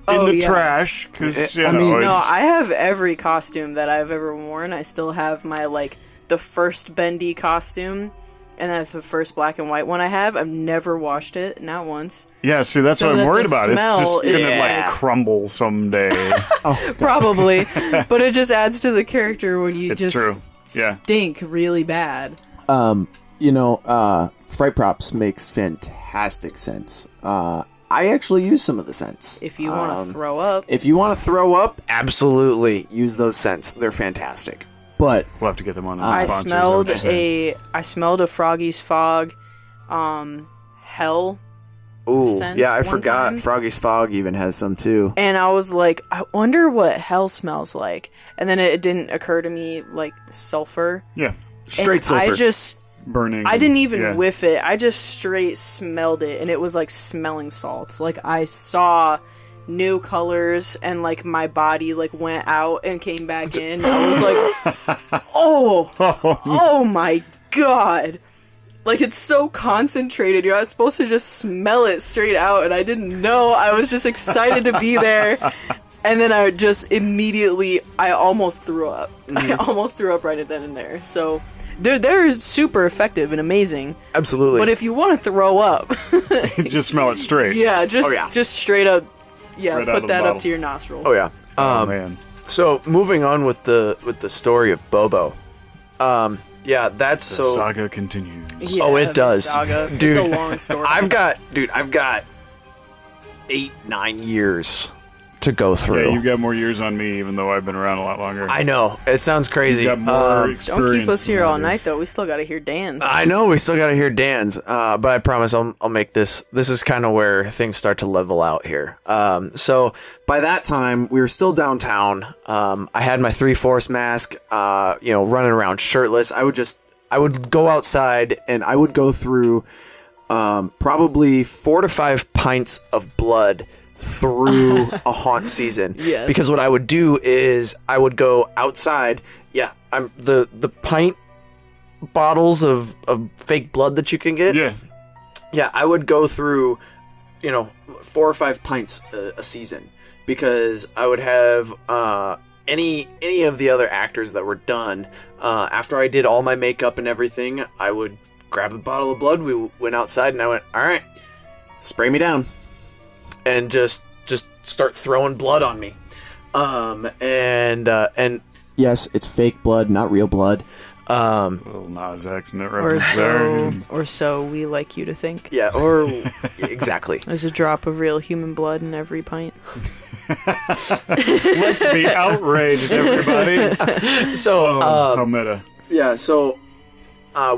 in the trash. Because, No, I have every costume that I've ever worn. I still have my, like, the first Bendy costume, and that's the first black and white one I have. I've never washed it, not once. Yeah, see, that's So what I'm that worried the about. It's just smell going is- to, like, crumble someday. Probably. But it just adds to the character when you It's just true. Yeah. stink really bad. Fright props makes fantastic sense. I actually use some of the scents. If you want to throw up. If you want to throw up, Absolutely, use those scents. They're fantastic. but We'll have to get them on as a I sponsor. smelled a Froggy's Fog, Hell, Ooh, Scent yeah, I one forgot. time. Froggy's Fog even has some too. and I was like, I wonder what Hell smells like. And then it didn't occur to me, like, sulfur. Yeah. Straight And sulfur. Burning. I didn't even yeah. whiff it. I just straight smelled it, and it was like smelling salts. Like, I saw new colors, and like my body like went out and came back in. I was like, oh my god. Like, it's so concentrated. You're not supposed to just smell it straight out, and I didn't know. I was just excited to be there. And then I just immediately, I almost threw up. I almost threw up right then and there. So they're super effective and amazing. Absolutely. But if you want to throw up, Just smell it straight. yeah, just straight up, Right out of put the that bottle. up to your nostril. oh yeah. Oh, man. So moving on with the story of Bobo. Yeah, that's The so. saga continues. Yeah, Oh, it the does. saga. Dude, it's a long story. I've got 8-9 years to go through. Yeah, you've got more years on me, even though I've been around a lot longer. I know it sounds crazy. You've got more Don't experience. keep us here than I all do. night, though. We still got to hear Dan's. I know we still got to hear Dan's, but I promise I'll make this. This is kind of where things start to level out here. So by that time we were still downtown. I had my 3-4 mask, running around shirtless. I would go outside and I would go through probably 4 to 5 pints of blood through a haunt season. Yes. Because what I would do is I would go outside. Yeah, I'm the pint bottles of fake blood that you can get. Yeah. Yeah, I would go through, 4 or 5 pints a season because I would have any of the other actors that were done after I did all my makeup and everything. I would grab a bottle of blood. We went outside and I went, all right, spray me down, and just start throwing blood on me. And yes, it's fake blood, not real blood. Little Nas X in it or reference there. so we like you to think. yeah, or exactly. There's a drop of real human blood in every pint. Let's be outraged, everybody. So How meta. yeah, so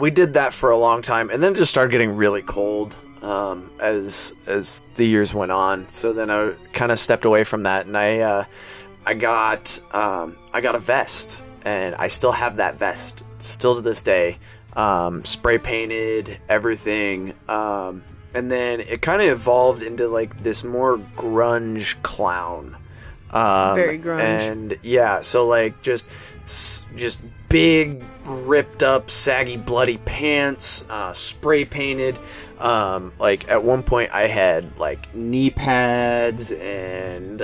we did that for a long time, and then it just started getting really cold as the years went on. So then I kind of stepped away from that, and I got a vest, and I still have that vest still to this day, spray painted, everything. And then it kind of evolved into like this more grunge clown. Very grunge. And yeah, so like just big, ripped up, saggy, bloody pants, spray painted. Like at one point I had like knee pads and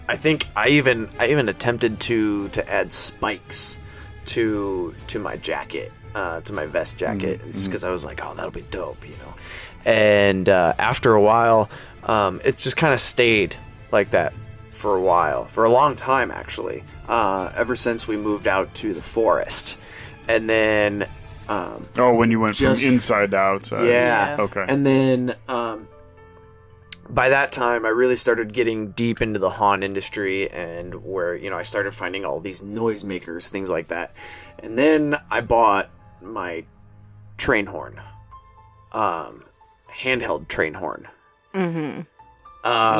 I think I even attempted to add spikes to my jacket, to my vest jacket, because I was like, oh, that'll be dope, you know. And after a while, it just kind of stayed like that for a while, for a long time actually. Ever since we moved out to the forest, and then when you went from inside to outside. Yeah. Okay. And then by that time, I really started getting deep into the haunt industry, and where, you know, I started finding all these noisemakers, things like that. And then I bought my train horn, handheld train horn. Mm-hmm.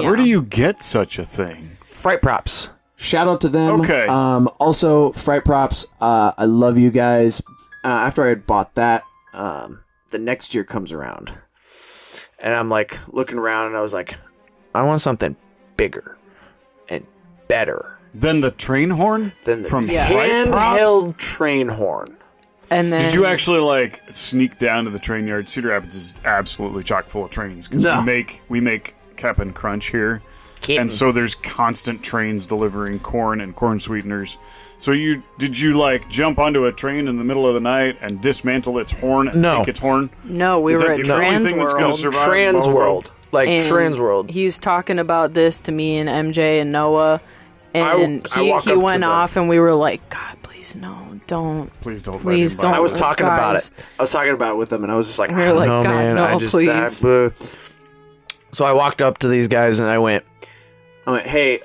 Where do you get such a thing? Fright Props. Shout out to them. Okay. Also, Fright Props, I love you guys. After I had bought that, the next year comes around. And I'm like looking around, and I was like, I want something bigger and better Than the train horn? than the From Fright Props? handheld train horn. And then Did you actually like sneak down to the train yard? Cedar Rapids is absolutely chock full of trains because No. we make Cap'n Crunch here, and so there's constant trains delivering corn and corn sweeteners. So did you like jump onto a train in the middle of the night and dismantle its horn and No. take its horn? No, we Is were that at the only thing that's gonna Transworld. survive? Transworld. Like And Transworld. He was talking about this to me and MJ and Noah, and I walk he up to went them. off, and we were like, God, please no, don't. Please don't. Please let him buy don't. I was it. talking about Guys. it. I was talking about it with them, and I was just like, We were I don't like, know, God, man. no, I just, please. So I walked up to these guys, and I went, hey,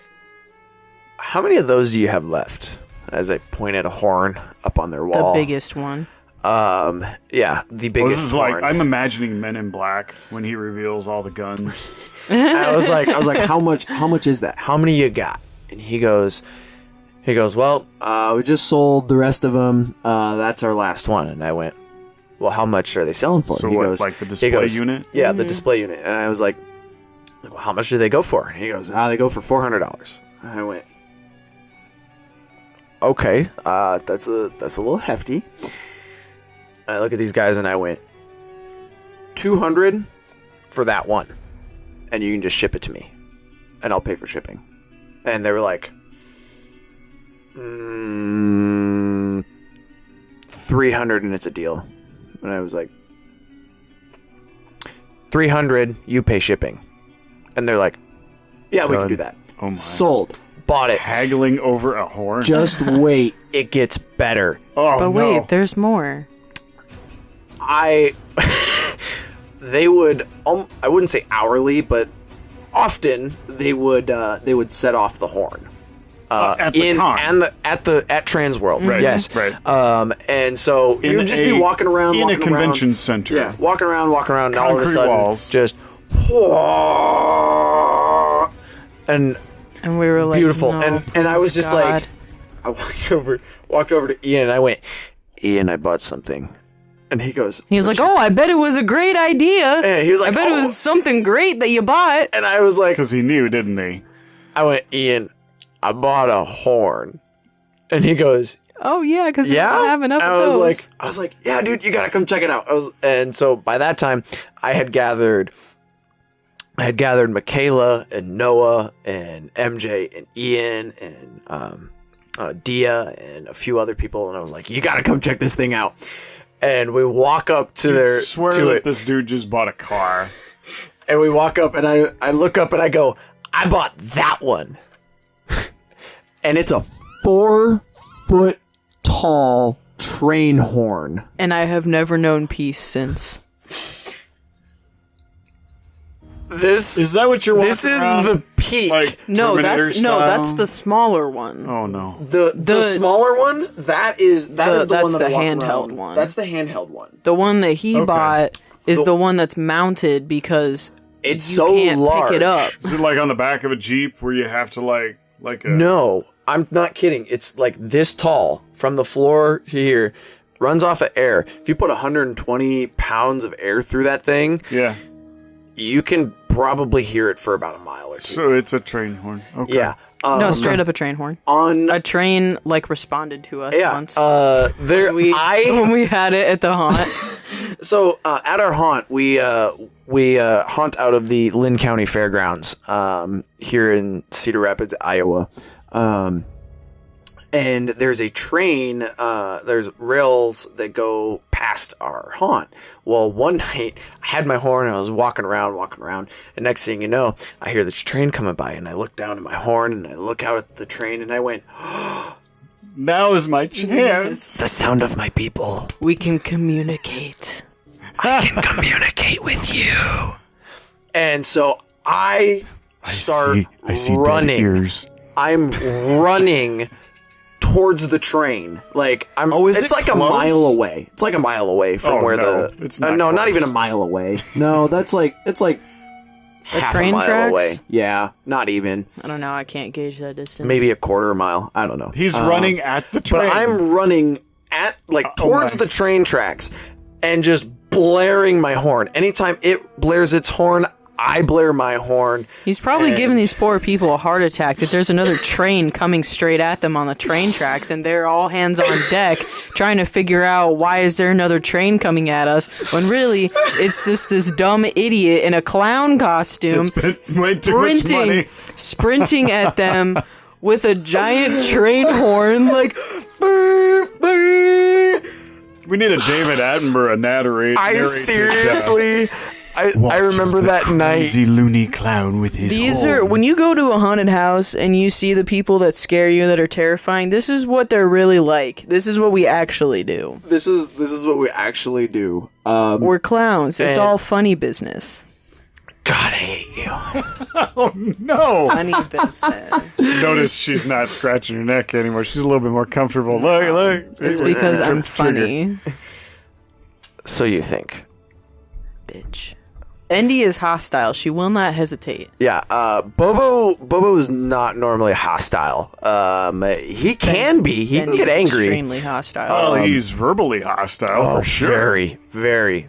how many of those do you have left? As I point at a horn up on their The wall. biggest one. Yeah, the Well, biggest this is like horn. I'm imagining Men in Black when he reveals all the guns. I was like, how much is that? How many you got? And he goes, well, we just sold the rest of them. That's our last one. And I went, well, how much are they selling for? So He what, goes- like the he display goes, unit? Yeah, the display unit. And I was like, well, how much do they go for? And he goes, they go for $400. And I went, okay, that's a little hefty. I look at these guys and I went, $200 for that one, and you can just ship it to me, and I'll pay for shipping. And they were like, $300 and it's a deal. And I was like, $300, you pay shipping. And they're like, yeah, we can do that. Oh my! Sold. Bought it. Haggling over a horn. Just wait. It gets better. oh But no! wait, there's more. They would, I wouldn't say hourly, but often they would set off the horn. At the con. At Transworld, Right, yes, right. And so you would just be walking around in a convention center. yeah, walking around, and all of a Concrete sudden, walls. just, and And we were like, beautiful, no, and I was please, just God. like, I walked over to Ian, and I went, Ian, I bought something, and he goes, He was like, oh, I bet it was a great idea. Yeah, he was like, I bet it "Oh." was something great that you bought. and I was like, Because he knew, didn't he? I went, Ian, I bought a horn. And he goes, Oh, yeah, because we yeah? don't have enough And of those. I was like, yeah, dude, you gotta come check it out. And so by that time, I had gathered McKayla and Noah and MJ and Ian and Dia and a few other people, and I was like, you gotta come check this thing out. And we walk up to I swear that this dude just bought a car. and we walk up, and I look up and I go, I bought that one. And it's a 4-foot tall train horn. And I have never known peace since. This Is that what you're watching? This is the peak. like No, Terminator that's style? the smaller one. Oh no! the smaller one, that is the that's one that the I walk handheld around. one. That's the handheld one. The one that he Okay. bought is the one that's mounted because It's you so can't large. pick it up. Is it like on the back of a Jeep where you have to like a No, I'm not kidding. It's like this tall from the floor to here. Runs off of air. If you put 120 pounds of air through that thing, yeah? you can probably hear it for about a mile or two. So it's a train horn. Okay. Yeah. No, straight up a train horn. On A train responded to us yeah. once There. when we had it at the haunt. So at our haunt, we haunt out of the Lynn County Fairgrounds here in Cedar Rapids, Iowa. And there's a train, there's rails that go past our haunt. Well, one night, I had my horn, and I was walking around, and next thing you know, I hear this train coming by, and I look down at my horn, and I look out at the train, and I went, now is my chance. the sound of my people. We can communicate. I can communicate with you. And so I start running. Dead ears. I'm running towards the train. Like it's like close? a mile away. It's like a mile away from where it's not not not close. even a mile away. No, it's like Half train a mile tracks? away. Yeah, not even. I don't know. I can't gauge that distance. Maybe a quarter of a mile. I don't know. He's running at the train. But I'm running at towards the train tracks and just blaring my horn. Anytime it blares its horn, I blare my horn. He's probably giving these poor people a heart attack that there's another train coming straight at them on the train tracks, and they're all hands on deck trying to figure out why is there another train coming at us, when really it's just this dumb idiot in a clown costume way too much money. sprinting at them with a giant train horn, like, "Brr, brr." We need a David Attenborough narrator. I remember that night. Crazy loony clown with his These horn. are when you go to a haunted house and you see the people that scare you, that are terrifying. This is what they're really like. This is what we actually do. This is what we actually do. We're clowns. It's and- all funny business. God, I hate you. No. Funny business. Notice she's not scratching her neck anymore. She's a little bit more comfortable. Look. It's because I'm funny, So you think? bitch. Bendy is hostile. She will not hesitate. Yeah, Bobo is not normally hostile. He can be. He can Bendy get is angry. Extremely hostile. Oh, he's verbally hostile for sure. Very, very.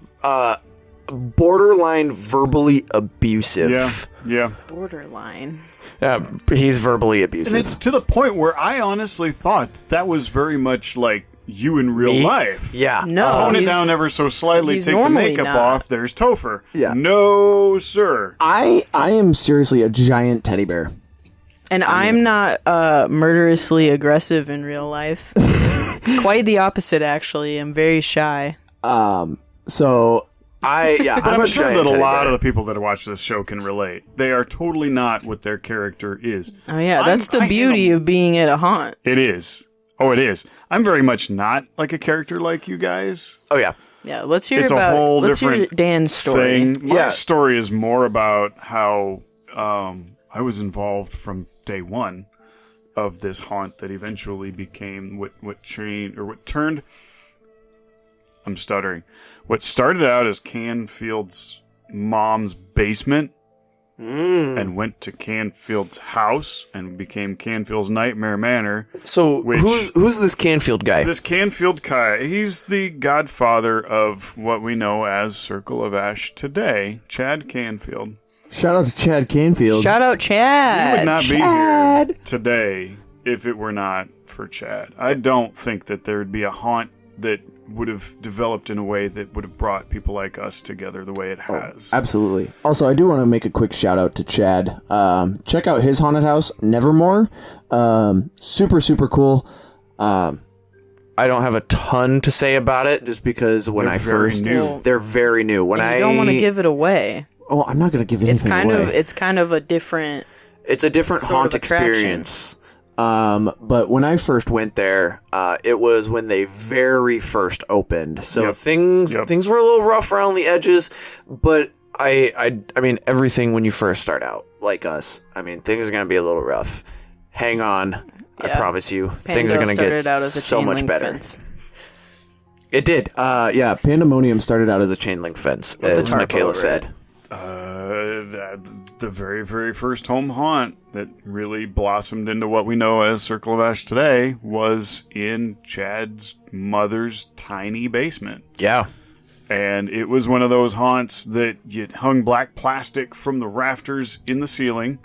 Borderline verbally abusive. Yeah. Borderline. Yeah, he's verbally And abusive. it's to the point where I honestly thought that was very much like you in real Me? life. Yeah. No. Tone it he's- down ever so slightly, he's take the normally makeup not. off, there's Topher. Yeah. No, sir. I am seriously a giant teddy bear. And I'm not murderously aggressive in real life. Quite the opposite, actually. I'm very shy. So I'm a sure giant that a teddy lot bear. of the people that watch this show can relate. They are totally not what their character is. Oh, yeah. That's the beauty of being at a haunt. It is. Oh, it is. I'm very much not like a character like you guys. Oh yeah. Yeah, let's hear It's a about whole let's hear different Dan's story. thing. My Yeah. story is more about how I was involved from day one of this haunt that eventually became what turned. I'm stuttering. What started out as Canfield's mom's basement and went to Canfield's house and became Canfield's Nightmare Manor. So Which- who's this Canfield guy? This Canfield guy, he's the godfather of what we know as Circle of Ash today, Chad Canfield. shout out to Chad Canfield. Shout out He Chad. would not be here today if it were not for Chad. I don't think that there would be a haunt that would have developed in a way that would have brought people like us together the way it has. Absolutely. Also, I do want to make a quick shout out to Chad. Check out his haunted house, Nevermore. Super, super cool. I don't have a ton to say about it, just because when They're I very first new. they're very new. When And I you don't want to give it away. Oh, I'm not going to give anything away. It's kind of a different. it's a different sort haunt of attraction. experience. But when I first Went there, it was when they very first opened. So Yep. things Yep. things were a little rough around the edges, but I mean everything when you first start out, like us. I mean things are gonna be a little rough. Hang on, I Yeah. promise you, things are Pando gonna started get out as a so chain much link better. fence. It did. yeah, Pandemonium started out As a chain link fence, With a as tarp over McKayla it. said. The very, very first home haunt that really blossomed into what we know as Circle of Ash today was in Chad's mother's tiny basement. Yeah. And it was one of those haunts that you hung black plastic from the rafters in the ceiling.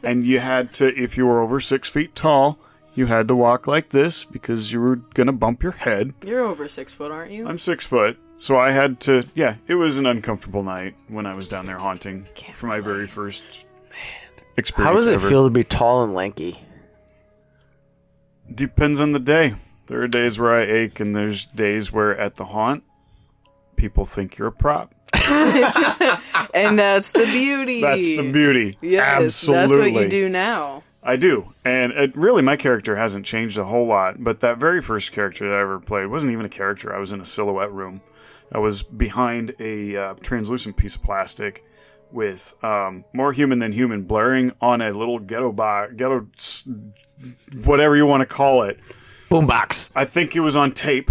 And you had to, if you were over 6 feet tall, you had to walk like this because you were going to bump your head. You're over 6 foot, aren't you? I'm 6 foot. So I had to, it was an uncomfortable night when I was down there haunting for my very first experience. How does it ever. feel to be tall and lanky? Depends on the day. There are days where I ache, and there's days where at the haunt, people think you're a prop. And that's the beauty. That's the beauty. Yes, Absolutely. that's what you do now. I do. And really, my character hasn't changed a whole lot. But that very first character that I ever played wasn't even a character. I was in a silhouette room. I was behind a translucent piece of plastic with more human than human blaring on a little ghetto whatever you want to call it. Boombox. I think it was on tape.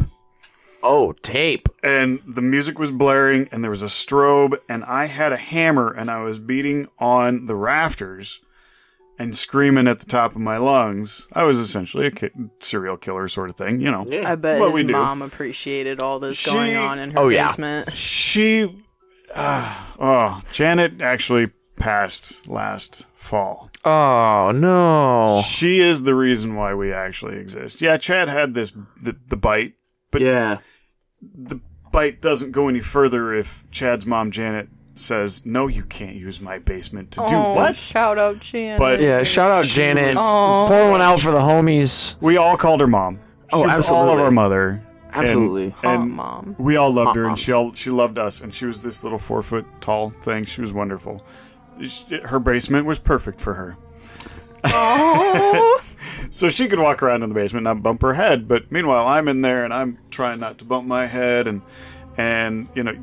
Oh, tape. And the music was blaring, and there was a strobe, and I had a hammer, and I was beating on the rafters and screaming at the top of my lungs. I was essentially a serial killer sort of thing, Yeah. I bet What we his do. mom appreciated all this going on in her Oh, yeah. basement. She, Janet actually passed last fall. Oh, no. She is the reason why we actually exist. Yeah, Chad had the bite, but Yeah. the bite doesn't go any further if Chad's mom, Janet, says, no, you can't use my basement to do what? Shout out, Janet. But Yeah, shout out Janet. was- Pour one out for the homies. we all called her mom. Oh, She was absolutely. all of our mother. Absolutely. And Mom. we all loved Hot her, and moms. she loved us. And she was this little 4-foot tall thing. She was wonderful. Her basement was perfect for her. Oh. So she could walk around in the basement and not bump her head. But meanwhile, I'm in there and I'm trying not to bump my head. And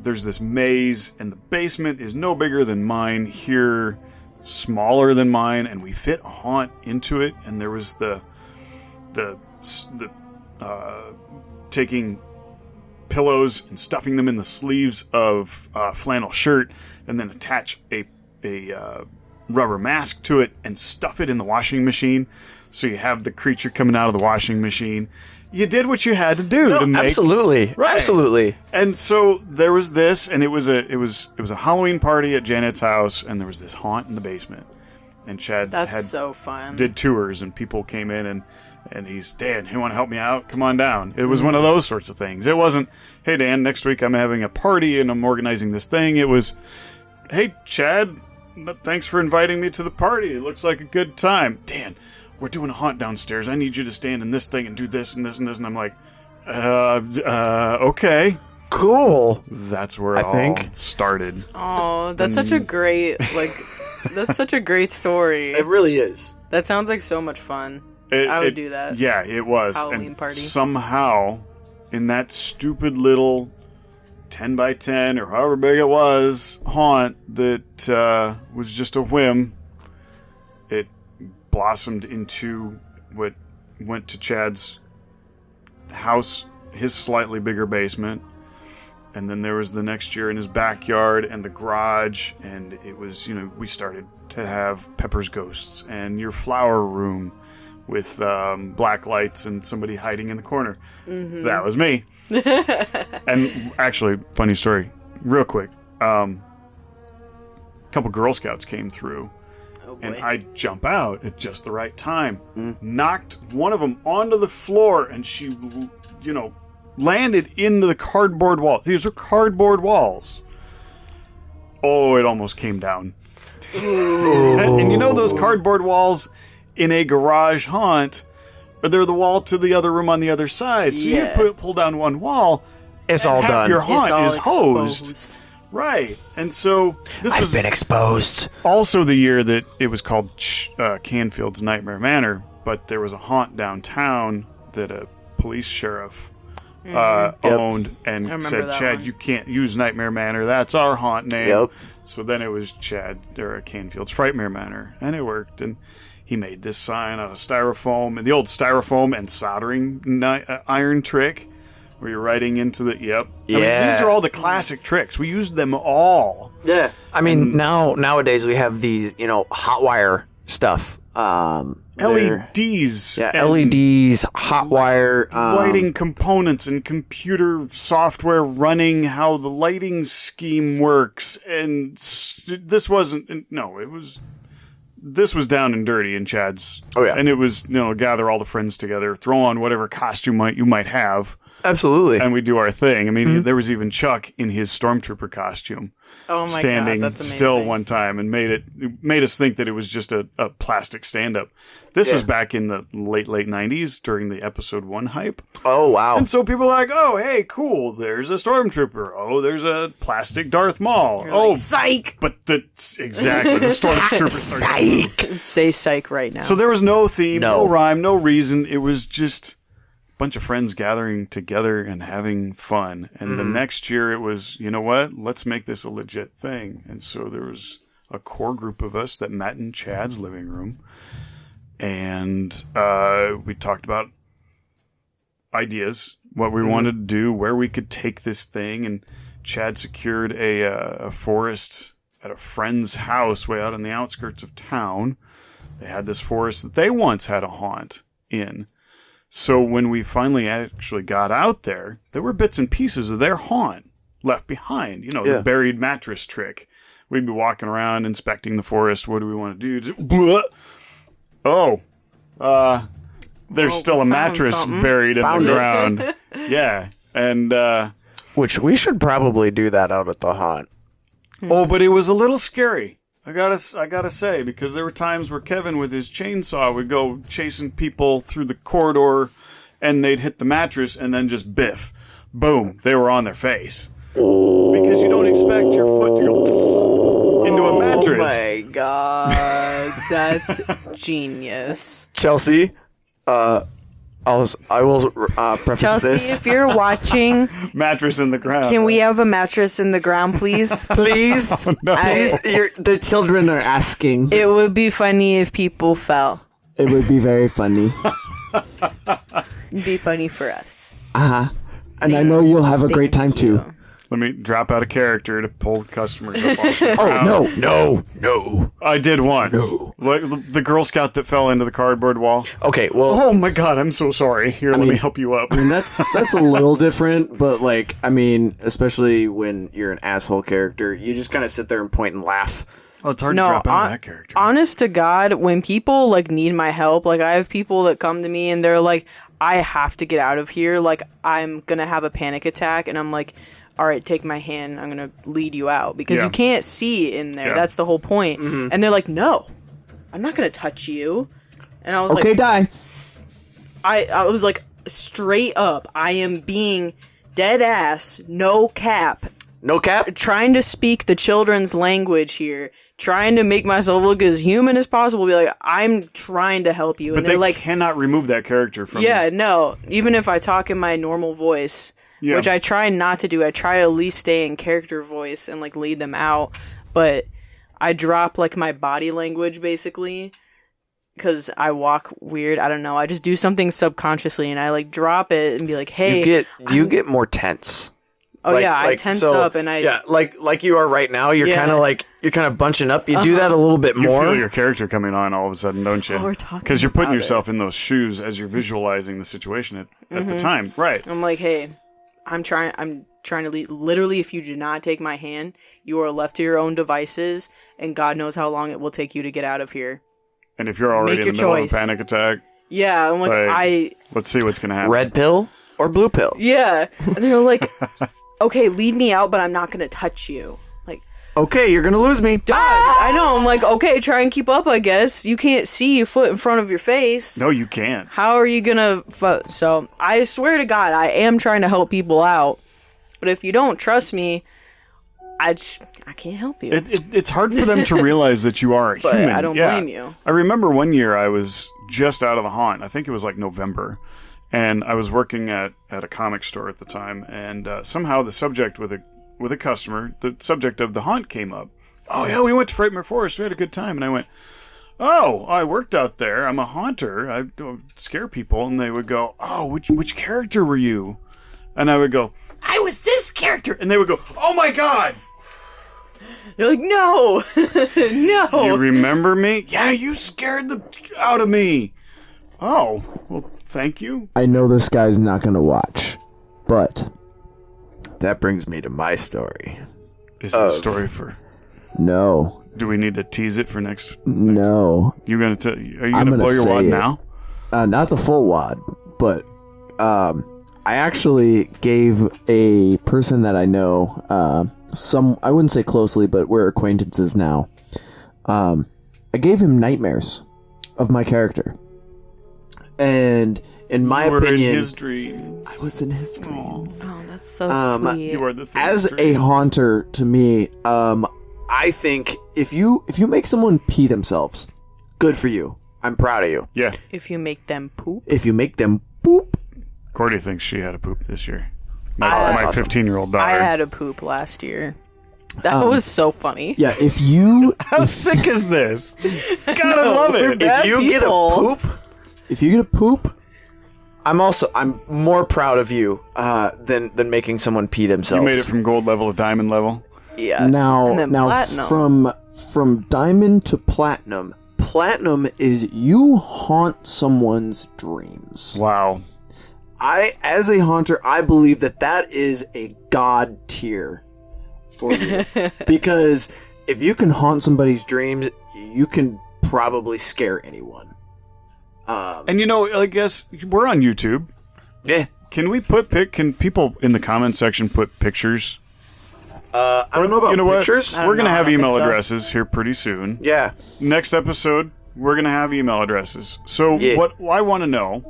there's this maze, and the basement is no bigger than mine. Here, smaller than mine, and we fit a haunt into it. And there was the taking pillows and stuffing them in the sleeves of a flannel shirt, and then attach a rubber mask to it and stuff it in the washing machine. So you have the creature coming out of the washing machine. You did what you had to do to make. Absolutely. Right. Absolutely. And so there was this, and it was a Halloween party at Janet's house, and there was this haunt in the basement. And Chad That's so fun. did tours, and people came in, and he's, Dan, you want to help me out? Come on down. It was one of those sorts of things. It wasn't, hey, Dan, next week I'm having a party and I'm organizing this thing. It was, hey, Chad, thanks for inviting me to the party. It looks like a good time. Dan, we're doing a haunt downstairs. I need you to stand in this thing and do this and this and this. And I'm like, okay. Cool. That's where it I think. all started. Oh, that's such a great, that's such a great story. It really is. That sounds like so much fun. I would do that. Yeah, it was. Halloween and party. Somehow, in that stupid little 10 by 10 or however big it was haunt that was just a whim, it blossomed into what went to Chad's house, his slightly bigger basement. And then there was the next year in his backyard and the garage. And it was, we started to have Pepper's Ghosts and your flower room with black lights and somebody hiding in the corner. Mm-hmm. That was me. And actually, funny story, real quick. A couple Girl Scouts came through. Oh, boy. And I jump out at just the right time. Knocked one of them onto the floor, and she, landed into the cardboard walls. These are cardboard walls. Oh, it almost came down. And those cardboard walls in a garage haunt, or they're the wall to the other room on the other side. So Yeah. you pull down one wall, It's and all half done. your It's haunt all is hosed. exposed. Right. And so this was exposed. also the year that it was called Canfield's Nightmare Manor, but there was a haunt downtown that a police sheriff owned and remember said, that Chad, one. you can't use Nightmare Manor. That's our haunt name. Yep. So then it was Canfield's Frightmare Manor, and it worked. And he made this sign out of styrofoam, and the old styrofoam and soldering iron trick, where you're writing into the Yeah. these are all the classic tricks. We used them all. Yeah. I mean, nowadays we have these, hot wire stuff. LEDs. Yeah, and LEDs, hot wire. lighting components and computer software running how the lighting scheme works. And this wasn't, this was down and dirty in Chad's. Oh, yeah. And it was, gather all the friends together, throw on whatever costume you might have. Absolutely. And we do our thing. I mean, there was even Chuck in his stormtrooper costume. Oh my standing God, that's amazing. still one time and made us think that it was just a plastic stand-up. This was back in the late 90s during the episode 1 hype. Oh, wow. And so people are like, oh, hey, cool, there's a stormtrooper. Oh, there's a plastic Darth Maul. You're like, psych! But exactly, the stormtrooper Psych! Say psych right now. So there was no theme, no rhyme, no reason. It was just bunch of friends gathering together and having fun. And the next year it was, you know what? Let's make this a legit thing. And so there was a core group of us that met in Chad's living room. And we talked about ideas, what we wanted to do, where we could take this thing. And Chad secured a forest at a friend's house way out on the outskirts of town. They had this forest that they once had a haunt in. So when we finally actually got out there, there were bits and pieces of their haunt left behind. You know, the buried mattress trick. We'd be walking around inspecting the forest. What do we want to do? There's still a mattress buried in the ground. Yeah. And which we should probably do that out at the haunt. Oh, but it was a little scary. I gotta say, because there were times where Kevin with his chainsaw would go chasing people through the corridor and they'd hit the mattress and then just biff. Boom. They were on their face. Because you don't expect your foot to go into a mattress. Oh my God. That's genius. Chelsea, I will preface Chelsea, this. if you're watching, Mattress in the ground. can we have a mattress in the ground, please? Please. No. The children are asking. It would be funny if people fell. It would be very funny. It'd be funny for us. And I know you'll have a great time too. Let me drop out a character to pull customers up off the ground. No. I did once. No. Like the Girl Scout that fell into the cardboard wall. Okay, well. Oh my God, I'm so sorry. Here, let me help you up. I mean, that's a little different, but like, I mean, especially when you're an asshole character, you just kind of sit there and point and laugh. Well, it's hard to drop out of that character. Honest to God, when people like need my help, like I have people that come to me and they're like, I have to get out of here. Like I'm gonna have a panic attack, and I'm like, all right, take my hand. I'm going to lead you out because you can't see in there. Yeah. That's the whole point. Mm-hmm. And they're like, no, I'm not going to touch you. And I was okay, die. I was like, straight up, I am being dead ass, no cap. No cap? Trying to speak the children's language here. Trying to make myself look as human as possible. Be like, I'm trying to help you. But and they're like, cannot remove that character from no. Even if I talk in my normal voice... Yeah. Which I try not to do. I try to at least stay in character voice and like lead them out. But I drop like my body language basically because I walk weird. I don't know. I just do something subconsciously and I like drop it and be like, hey. You get more tense. Oh I tense up and I. Yeah, like you are right now. You're kind of bunching up. You do that a little bit more. You feel your character coming on all of a sudden, don't you? Oh, we're talking because you're putting yourself in those shoes as you're visualizing the situation at the time. Right. I'm like, hey. I'm trying to lead. Literally, if you do not take my hand, you are left to your own devices, and God knows how long it will take you to get out of here. And if you're already in the middle of a panic attack, I'm like, let's see what's gonna happen. Red pill or blue pill? Yeah, and they're like, okay, lead me out, but I'm not gonna touch you. Like, okay, you're gonna lose me. Dog, I know. I'm like, okay, try and keep up. I guess you can't see your foot in front of your face. No, you can't. How are you gonna? So I swear to God, I am trying to help people out. But if you don't trust me, I can't help you. It's hard for them to realize that you are a but human. I don't blame you. I remember one year I was just out of the haunt. I think it was like November, and I was working at a comic store at the time, and somehow the subject with a customer, the subject of the haunt came up. Oh, yeah, we went to Frightmare Forest. We had a good time. And I went, oh, I worked out there. I'm a haunter. I scare people. And they would go, oh, which character were you? And I would go, I was this character. And they would go, oh, my God. You're like, no. No. You remember me? Yeah, you scared the out of me. Oh, well, thank you. I know this guy's not going to watch, but... That brings me to my story. Is it a story for... No. Do we need to tease it for next? No. Are you gonna blow your wad now? Not the full wad, but I actually gave a person that I know, I wouldn't say closely, but we're acquaintances now. I gave him nightmares of my character. And in my opinion, in his dreams. I was in his dreams. Oh, that's so sweet. You are the thing As in a dreams. haunter, to me, I think if you make someone pee themselves, good for you. I'm proud of you. Yeah. If you make them poop. If you make them poop, Cordy thinks she had a poop this year. My that's awesome. 15-year-old daughter. I had a poop last year. That was so funny. yeah. If you How sick is this? God, I love it. bad If you get a people. poop, I'm more proud of you than making someone pee themselves. You made it from gold level to diamond level. Yeah. now and then platinum. from diamond to platinum. Platinum is you haunt someone's dreams. Wow. As a haunter, I believe that is a god tier for you. Because if you can haunt somebody's dreams, you can probably scare anyone. And I guess we're on YouTube. Yeah. Can we can people in the comment section put pictures? I don't know about You know what? pictures. I We're don't going to know, have I don't email think so. addresses here pretty soon. Yeah. Next episode, we're going to have email addresses. So Yeah. what I want to know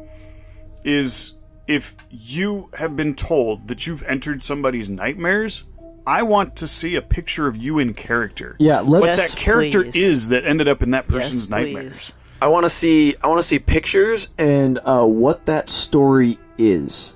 is if you have been told that you've entered somebody's nightmares, I want to see a picture of you in character. Yeah, What let's. that character please. is that ended up in that Yes, person's nightmares. please. I want to see pictures. And what that story is.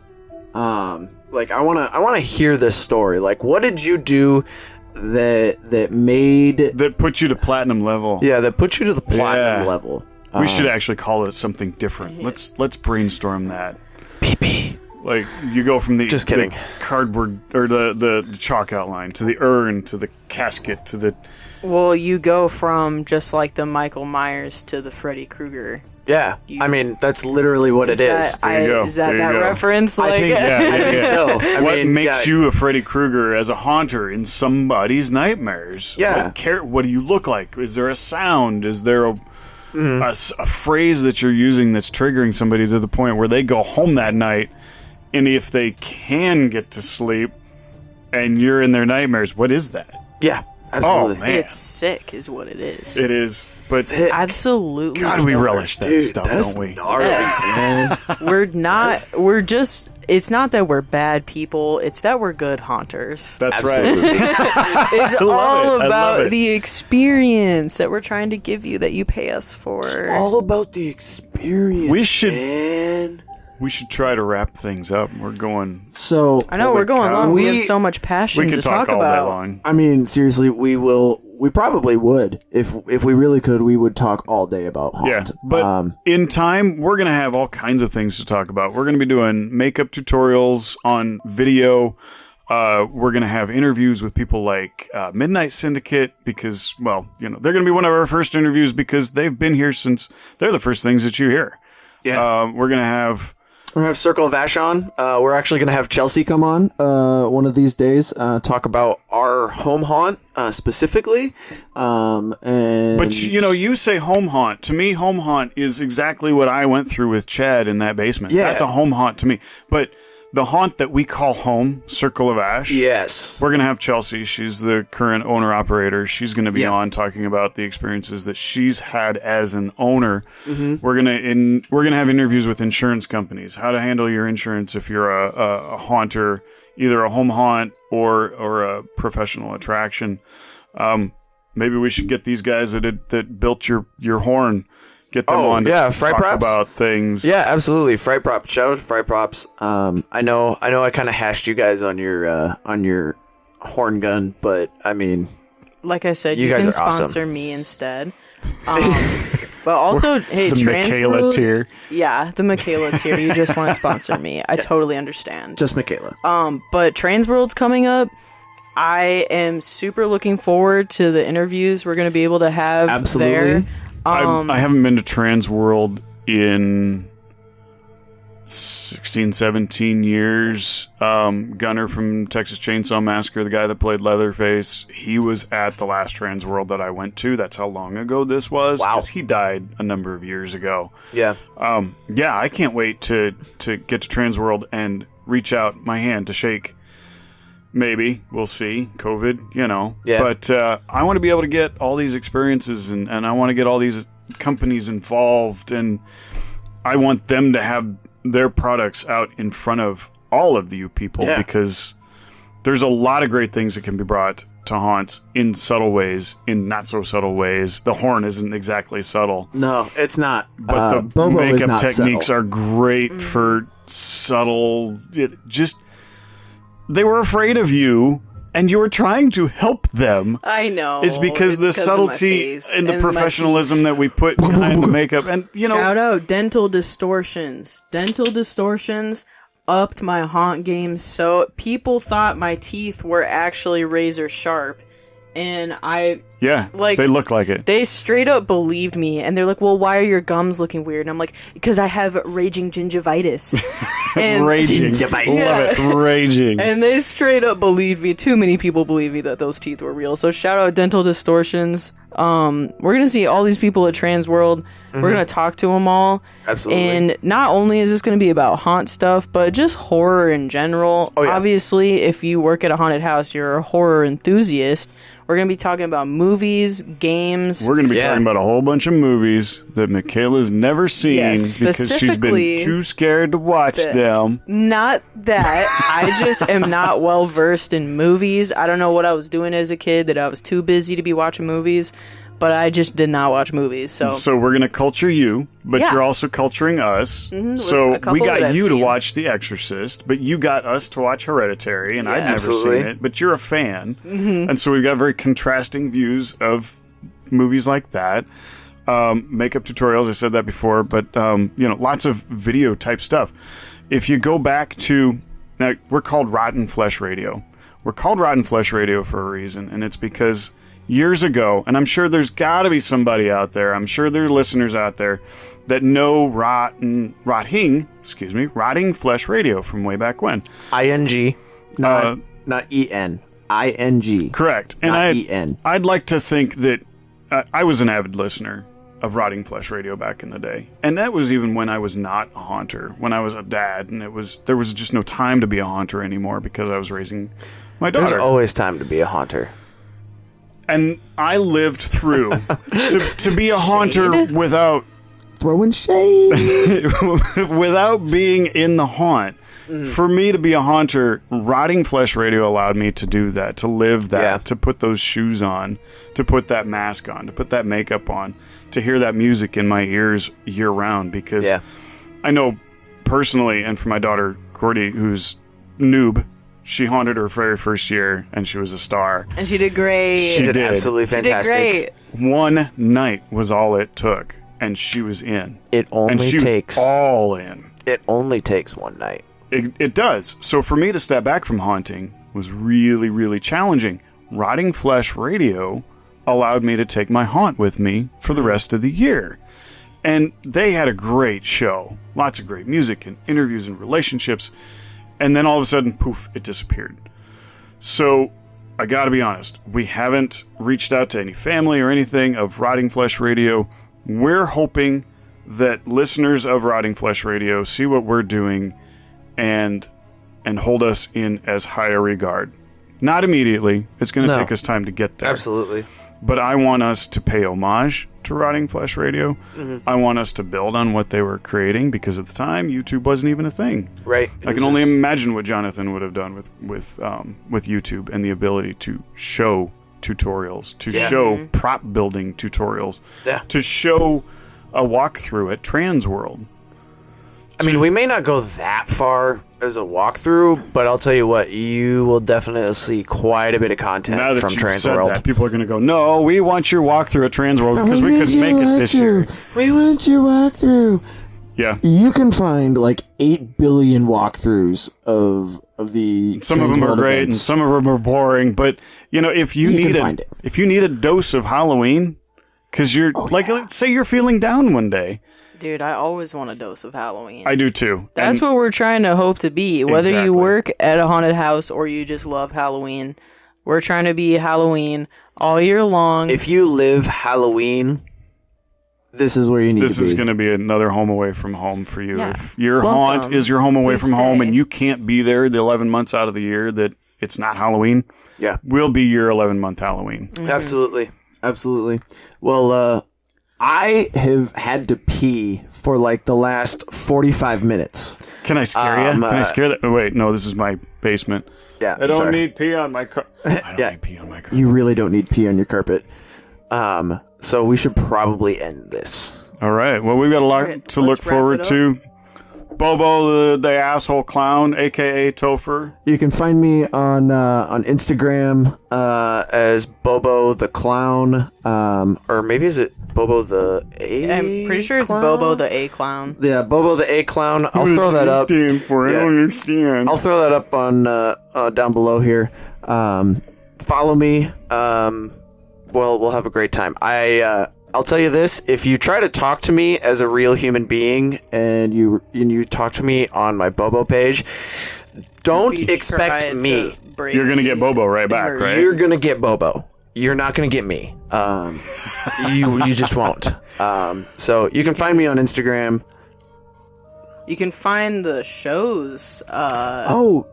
Like I want to hear this story. Like, what did you do that made That puts you to platinum level. that put you to the platinum Yeah. level? We should actually call it something different. Let's brainstorm that. PP. Like you go from the Just kidding. the cardboard or the chalk outline to the urn to the casket to the Well, you go from just like the Michael Myers to the Freddy Krueger. Yeah, I mean that's literally what it is. There you go. Is that There you that go. reference? I Like, think- yeah. So What I mean, makes yeah, you a Freddy Krueger as a haunter in somebody's nightmares? Yeah. What do you look like? Is there a sound? Is there a phrase that you're using that's triggering somebody to the point where they go home that night, and if they can get to sleep, and you're in their nightmares, what is that? Yeah, absolutely. Oh man, it's sick, is what it is. it is. But Thick. Absolutely. God, we relish that Dude, stuff, that's don't we? gnarly, Yes. man. We're not. We're just. It's not that we're bad people. It's that we're good haunters. That's Absolutely. right. It's love all it. I love about it. the experience that we're trying to give you that you pay us for. All about the experience. We should- man. We should try to wrap things up. We're going. So, I know Holy we're going cow. long. We We- have so much passion We to could talk all about. day long. I mean, seriously, we probably would. If we really could, we would talk all day about haunt. Yeah, but in time, we're going to have all kinds of things to talk about. We're going to be doing makeup tutorials on video. We're going to have interviews with people like Midnight Syndicate because, well, they're going to be one of our first interviews because they've been here since they're the first things that you hear. Yeah. We're going to have... We're gonna have Circle of Ash on. We're actually gonna have Chelsea come on one of these days. talk about our home haunt specifically. And But, you say home haunt. To me, home haunt is exactly what I went through with Chad in that basement. Yeah. That's a home haunt to me. But the haunt that we call home, Circle of Ash... Yes. We're going to have Chelsea. She's the current owner-operator. She's going to be Yeah. on talking about the experiences that she's had as an owner. Mm-hmm. We're going to have interviews with insurance companies, how to handle your insurance if you're a haunter, either a home haunt or a professional attraction. Maybe we should get these guys that built your horn. Get them on to Fry talk Props? about things. Yeah, absolutely. Fry Props. Shout out to Fry Props. I know I kind of hashed you guys on your horn gun, but I mean, Like I said, You you guys can are awesome. sponsor me instead. But also, hey, The McKayla Transworld, tier. Yeah, the McKayla tier. You just want to sponsor me. I totally understand. just McKayla. But Transworld's coming up. I am super looking forward to the interviews we're going to be able to have Absolutely. there. I haven't been to Trans World in 16, 17 years. Gunner from Texas Chainsaw Massacre, the guy that played Leatherface, he was at the last Trans World that I went to. That's how long ago this was. Wow. 'Cause he died a number of years ago. Yeah. Yeah, I can't wait to get to Trans World and reach out my hand to shake. Maybe. We'll see. COVID, Yeah. But I want to be able to get all these experiences and I want to get all these companies involved, and I want them to have their products out in front of all of you people, because there's a lot of great things that can be brought to haunts in subtle ways, in not so subtle ways. The horn isn't exactly subtle. No, it's not. But the Bobo is makeup not techniques subtle. are great for subtle. They were afraid of you, and you were trying to help them. I know. It's because the 'cause of my subtlety face and the my professionalism that we put behind the makeup, and Shout out dental distortions. Dental distortions upped my haunt game, so people thought my teeth were actually razor sharp, and they look like it. they straight up believed me, and they're like, "Well, why are your gums looking weird?" And I'm like, "Because I have raging gingivitis." And Raging, love it, raging. And they straight up believed me. Too many people believed me that those teeth were real. So shout out dental distortions. We're gonna see all these people at Trans World. We're gonna talk to them all. Absolutely. And not only is this gonna be about haunt stuff, but just horror in general. Oh, yeah. Obviously, if you work at a haunted house, you're a horror enthusiast. We're gonna be talking about movies, games. We're going to be talking about a whole bunch of movies that McKayla's never seen because she's specifically been too scared to watch them. Not that. I just am not well versed in movies. I don't know what I was doing as a kid, that I was too busy to be watching movies, but I just did not watch movies. So we're going to culture you, but Yeah. you're also culturing us. with So a couple we got that I've you to seen. watch The Exorcist, but you got us to watch Hereditary, and I'd never absolutely. seen it, but you're a fan. And so we've got very contrasting views of movies like that. Makeup tutorials, I said that before, but lots of video type stuff. If you go back to, now we're called Rotten Flesh Radio. We're called Rotten Flesh Radio for a reason, and it's because years ago, and I'm sure there's got to be somebody out there, I'm sure there are listeners out there that know Rotting Flesh Radio from way back when. ING, not EN. ING. Correct. And Not EN. I'd like to think that I was an avid listener of Rotting Flesh Radio back in the day. And that was even when I was not a haunter, when I was a dad, and there was just no time to be a haunter anymore because I was raising my daughter. There's always time to be a haunter. And I lived through to be a haunter without Throwing shade. without being in the haunt. For me to be a haunter, Rotting Flesh Radio allowed me to do that, to live that, to put those shoes on, to put that mask on, to put that makeup on, to hear that music in my ears year round. Because I know personally, and for my daughter, Cordy, who's noob, she haunted her very first year, and she was a star. and she did great. She did. Absolutely She did fantastic. great. One night was all it took, and she was in. It And only she takes was all in. It only takes one night. It does. So for me to step back from haunting was really, really challenging. Rotting Flesh Radio allowed me to take my haunt with me for the rest of the year. And they had a great show. Lots of great music and interviews and relationships. And then all of a sudden, poof, it disappeared. So I got to be honest. We haven't reached out to any family or anything of Rotting Flesh Radio. We're hoping that listeners of Rotting Flesh Radio see what we're doing and hold us in as high a regard. Not immediately. It's going to take us time to get there. Absolutely. But I want us to pay homage to Rotting Flesh Radio. I want us to build on what they were creating, because at the time, YouTube wasn't even a thing. Right. I can only imagine what Jonathan would have done with YouTube and the ability to show tutorials, to show prop building tutorials, to show a walkthrough at Trans World. I mean, we may not go that far as a walkthrough, but I'll tell you what, you will definitely see quite a bit of content Now that from you've Trans said World. that, people are going to go, no, we want your walkthrough at Trans World because we couldn't make it this year. We want your walkthrough. Yeah. You can find like 8 billion walkthroughs of the. Some of them are great and some of them are boring, but if you need a dose of Halloween, because you're let's say you're feeling down one day, Dude, I always want a dose of Halloween. I do too. That's what we're trying to hope to be. Whether you Exactly. work at a haunted house or you just love Halloween, we're trying to be Halloween all year long. If you live Halloween, This is where you need to be. This is going to be another home away from home for you. Yeah. If your Welcome. haunt is your home away Please from home stay. and you can't be there the 11 months out of the year that it's not Halloween, yeah, we'll be your 11-month Halloween. absolutely. Absolutely. Well, I have had to pee for like the last 45 minutes. Can I scare you? Can I scare that? Oh, wait, no, this is my basement. Yeah, I don't sorry. need pee on my car. I don't Yeah. need pee on my car. You really don't need pee on your carpet. So we should probably end this. All right. Well, we've got a lot Alright, to let's look wrap forward it up. to. Bobo, the asshole clown, a.k.a. Topher. You can find me on Instagram. As Bobo the Clown, or maybe is it Bobo the A? I'm pretty sure it's Clown? Bobo the A Clown. Yeah, Bobo the A Clown. I'll throw that up. Stand for? I Yeah. don't understand. I'll throw that up on down below here. Follow me. We'll have a great time. I'll tell you this: if you try to talk to me as a real human being, and you talk to me on my Bobo page, don't If you try expect to me. break You're going to get Bobo right back, immersion. right? You're gonna get Bobo. You're not gonna get me. You just won't. So you can find me on Instagram. You can find the show's Oh,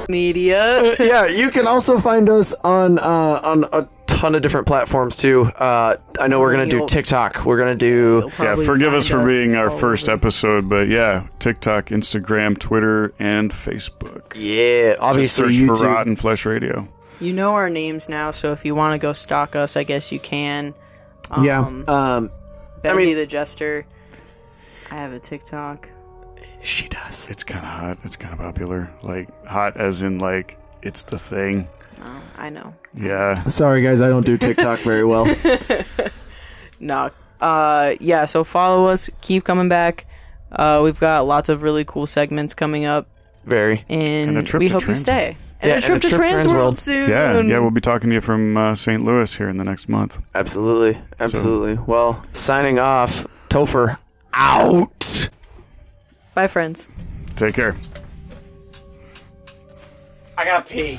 media. Yeah, you can also find us on a ton of different platforms too. I know we're gonna do You'll- TikTok. We're gonna do. You'll Yeah, probably forgive us find for being our all first over. episode, but yeah, TikTok, Instagram, Twitter, and Facebook. Yeah, Just obviously search for YouTube. Rotten Flesh Radio. You know our names now, so if you want to go stalk us, I guess you can. yeah. Bendy the Jester. I have a TikTok. She does. It's kind of hot. It's kind of popular. Like, hot as in, like, it's the thing. Oh, I know. Yeah. Sorry, guys. I don't do TikTok very well. No. Yeah, so follow us. Keep coming back. We've got lots of really cool segments coming up, Very. and a trip we to hope you Trans- stay. And Yeah, a trip and to a trip to Transworld Transworld. soon. Yeah, we'll be talking to you from St. Louis here in the next month. Absolutely. Absolutely. Well, signing off. Topher out. Bye, friends. Take care. I gotta pee.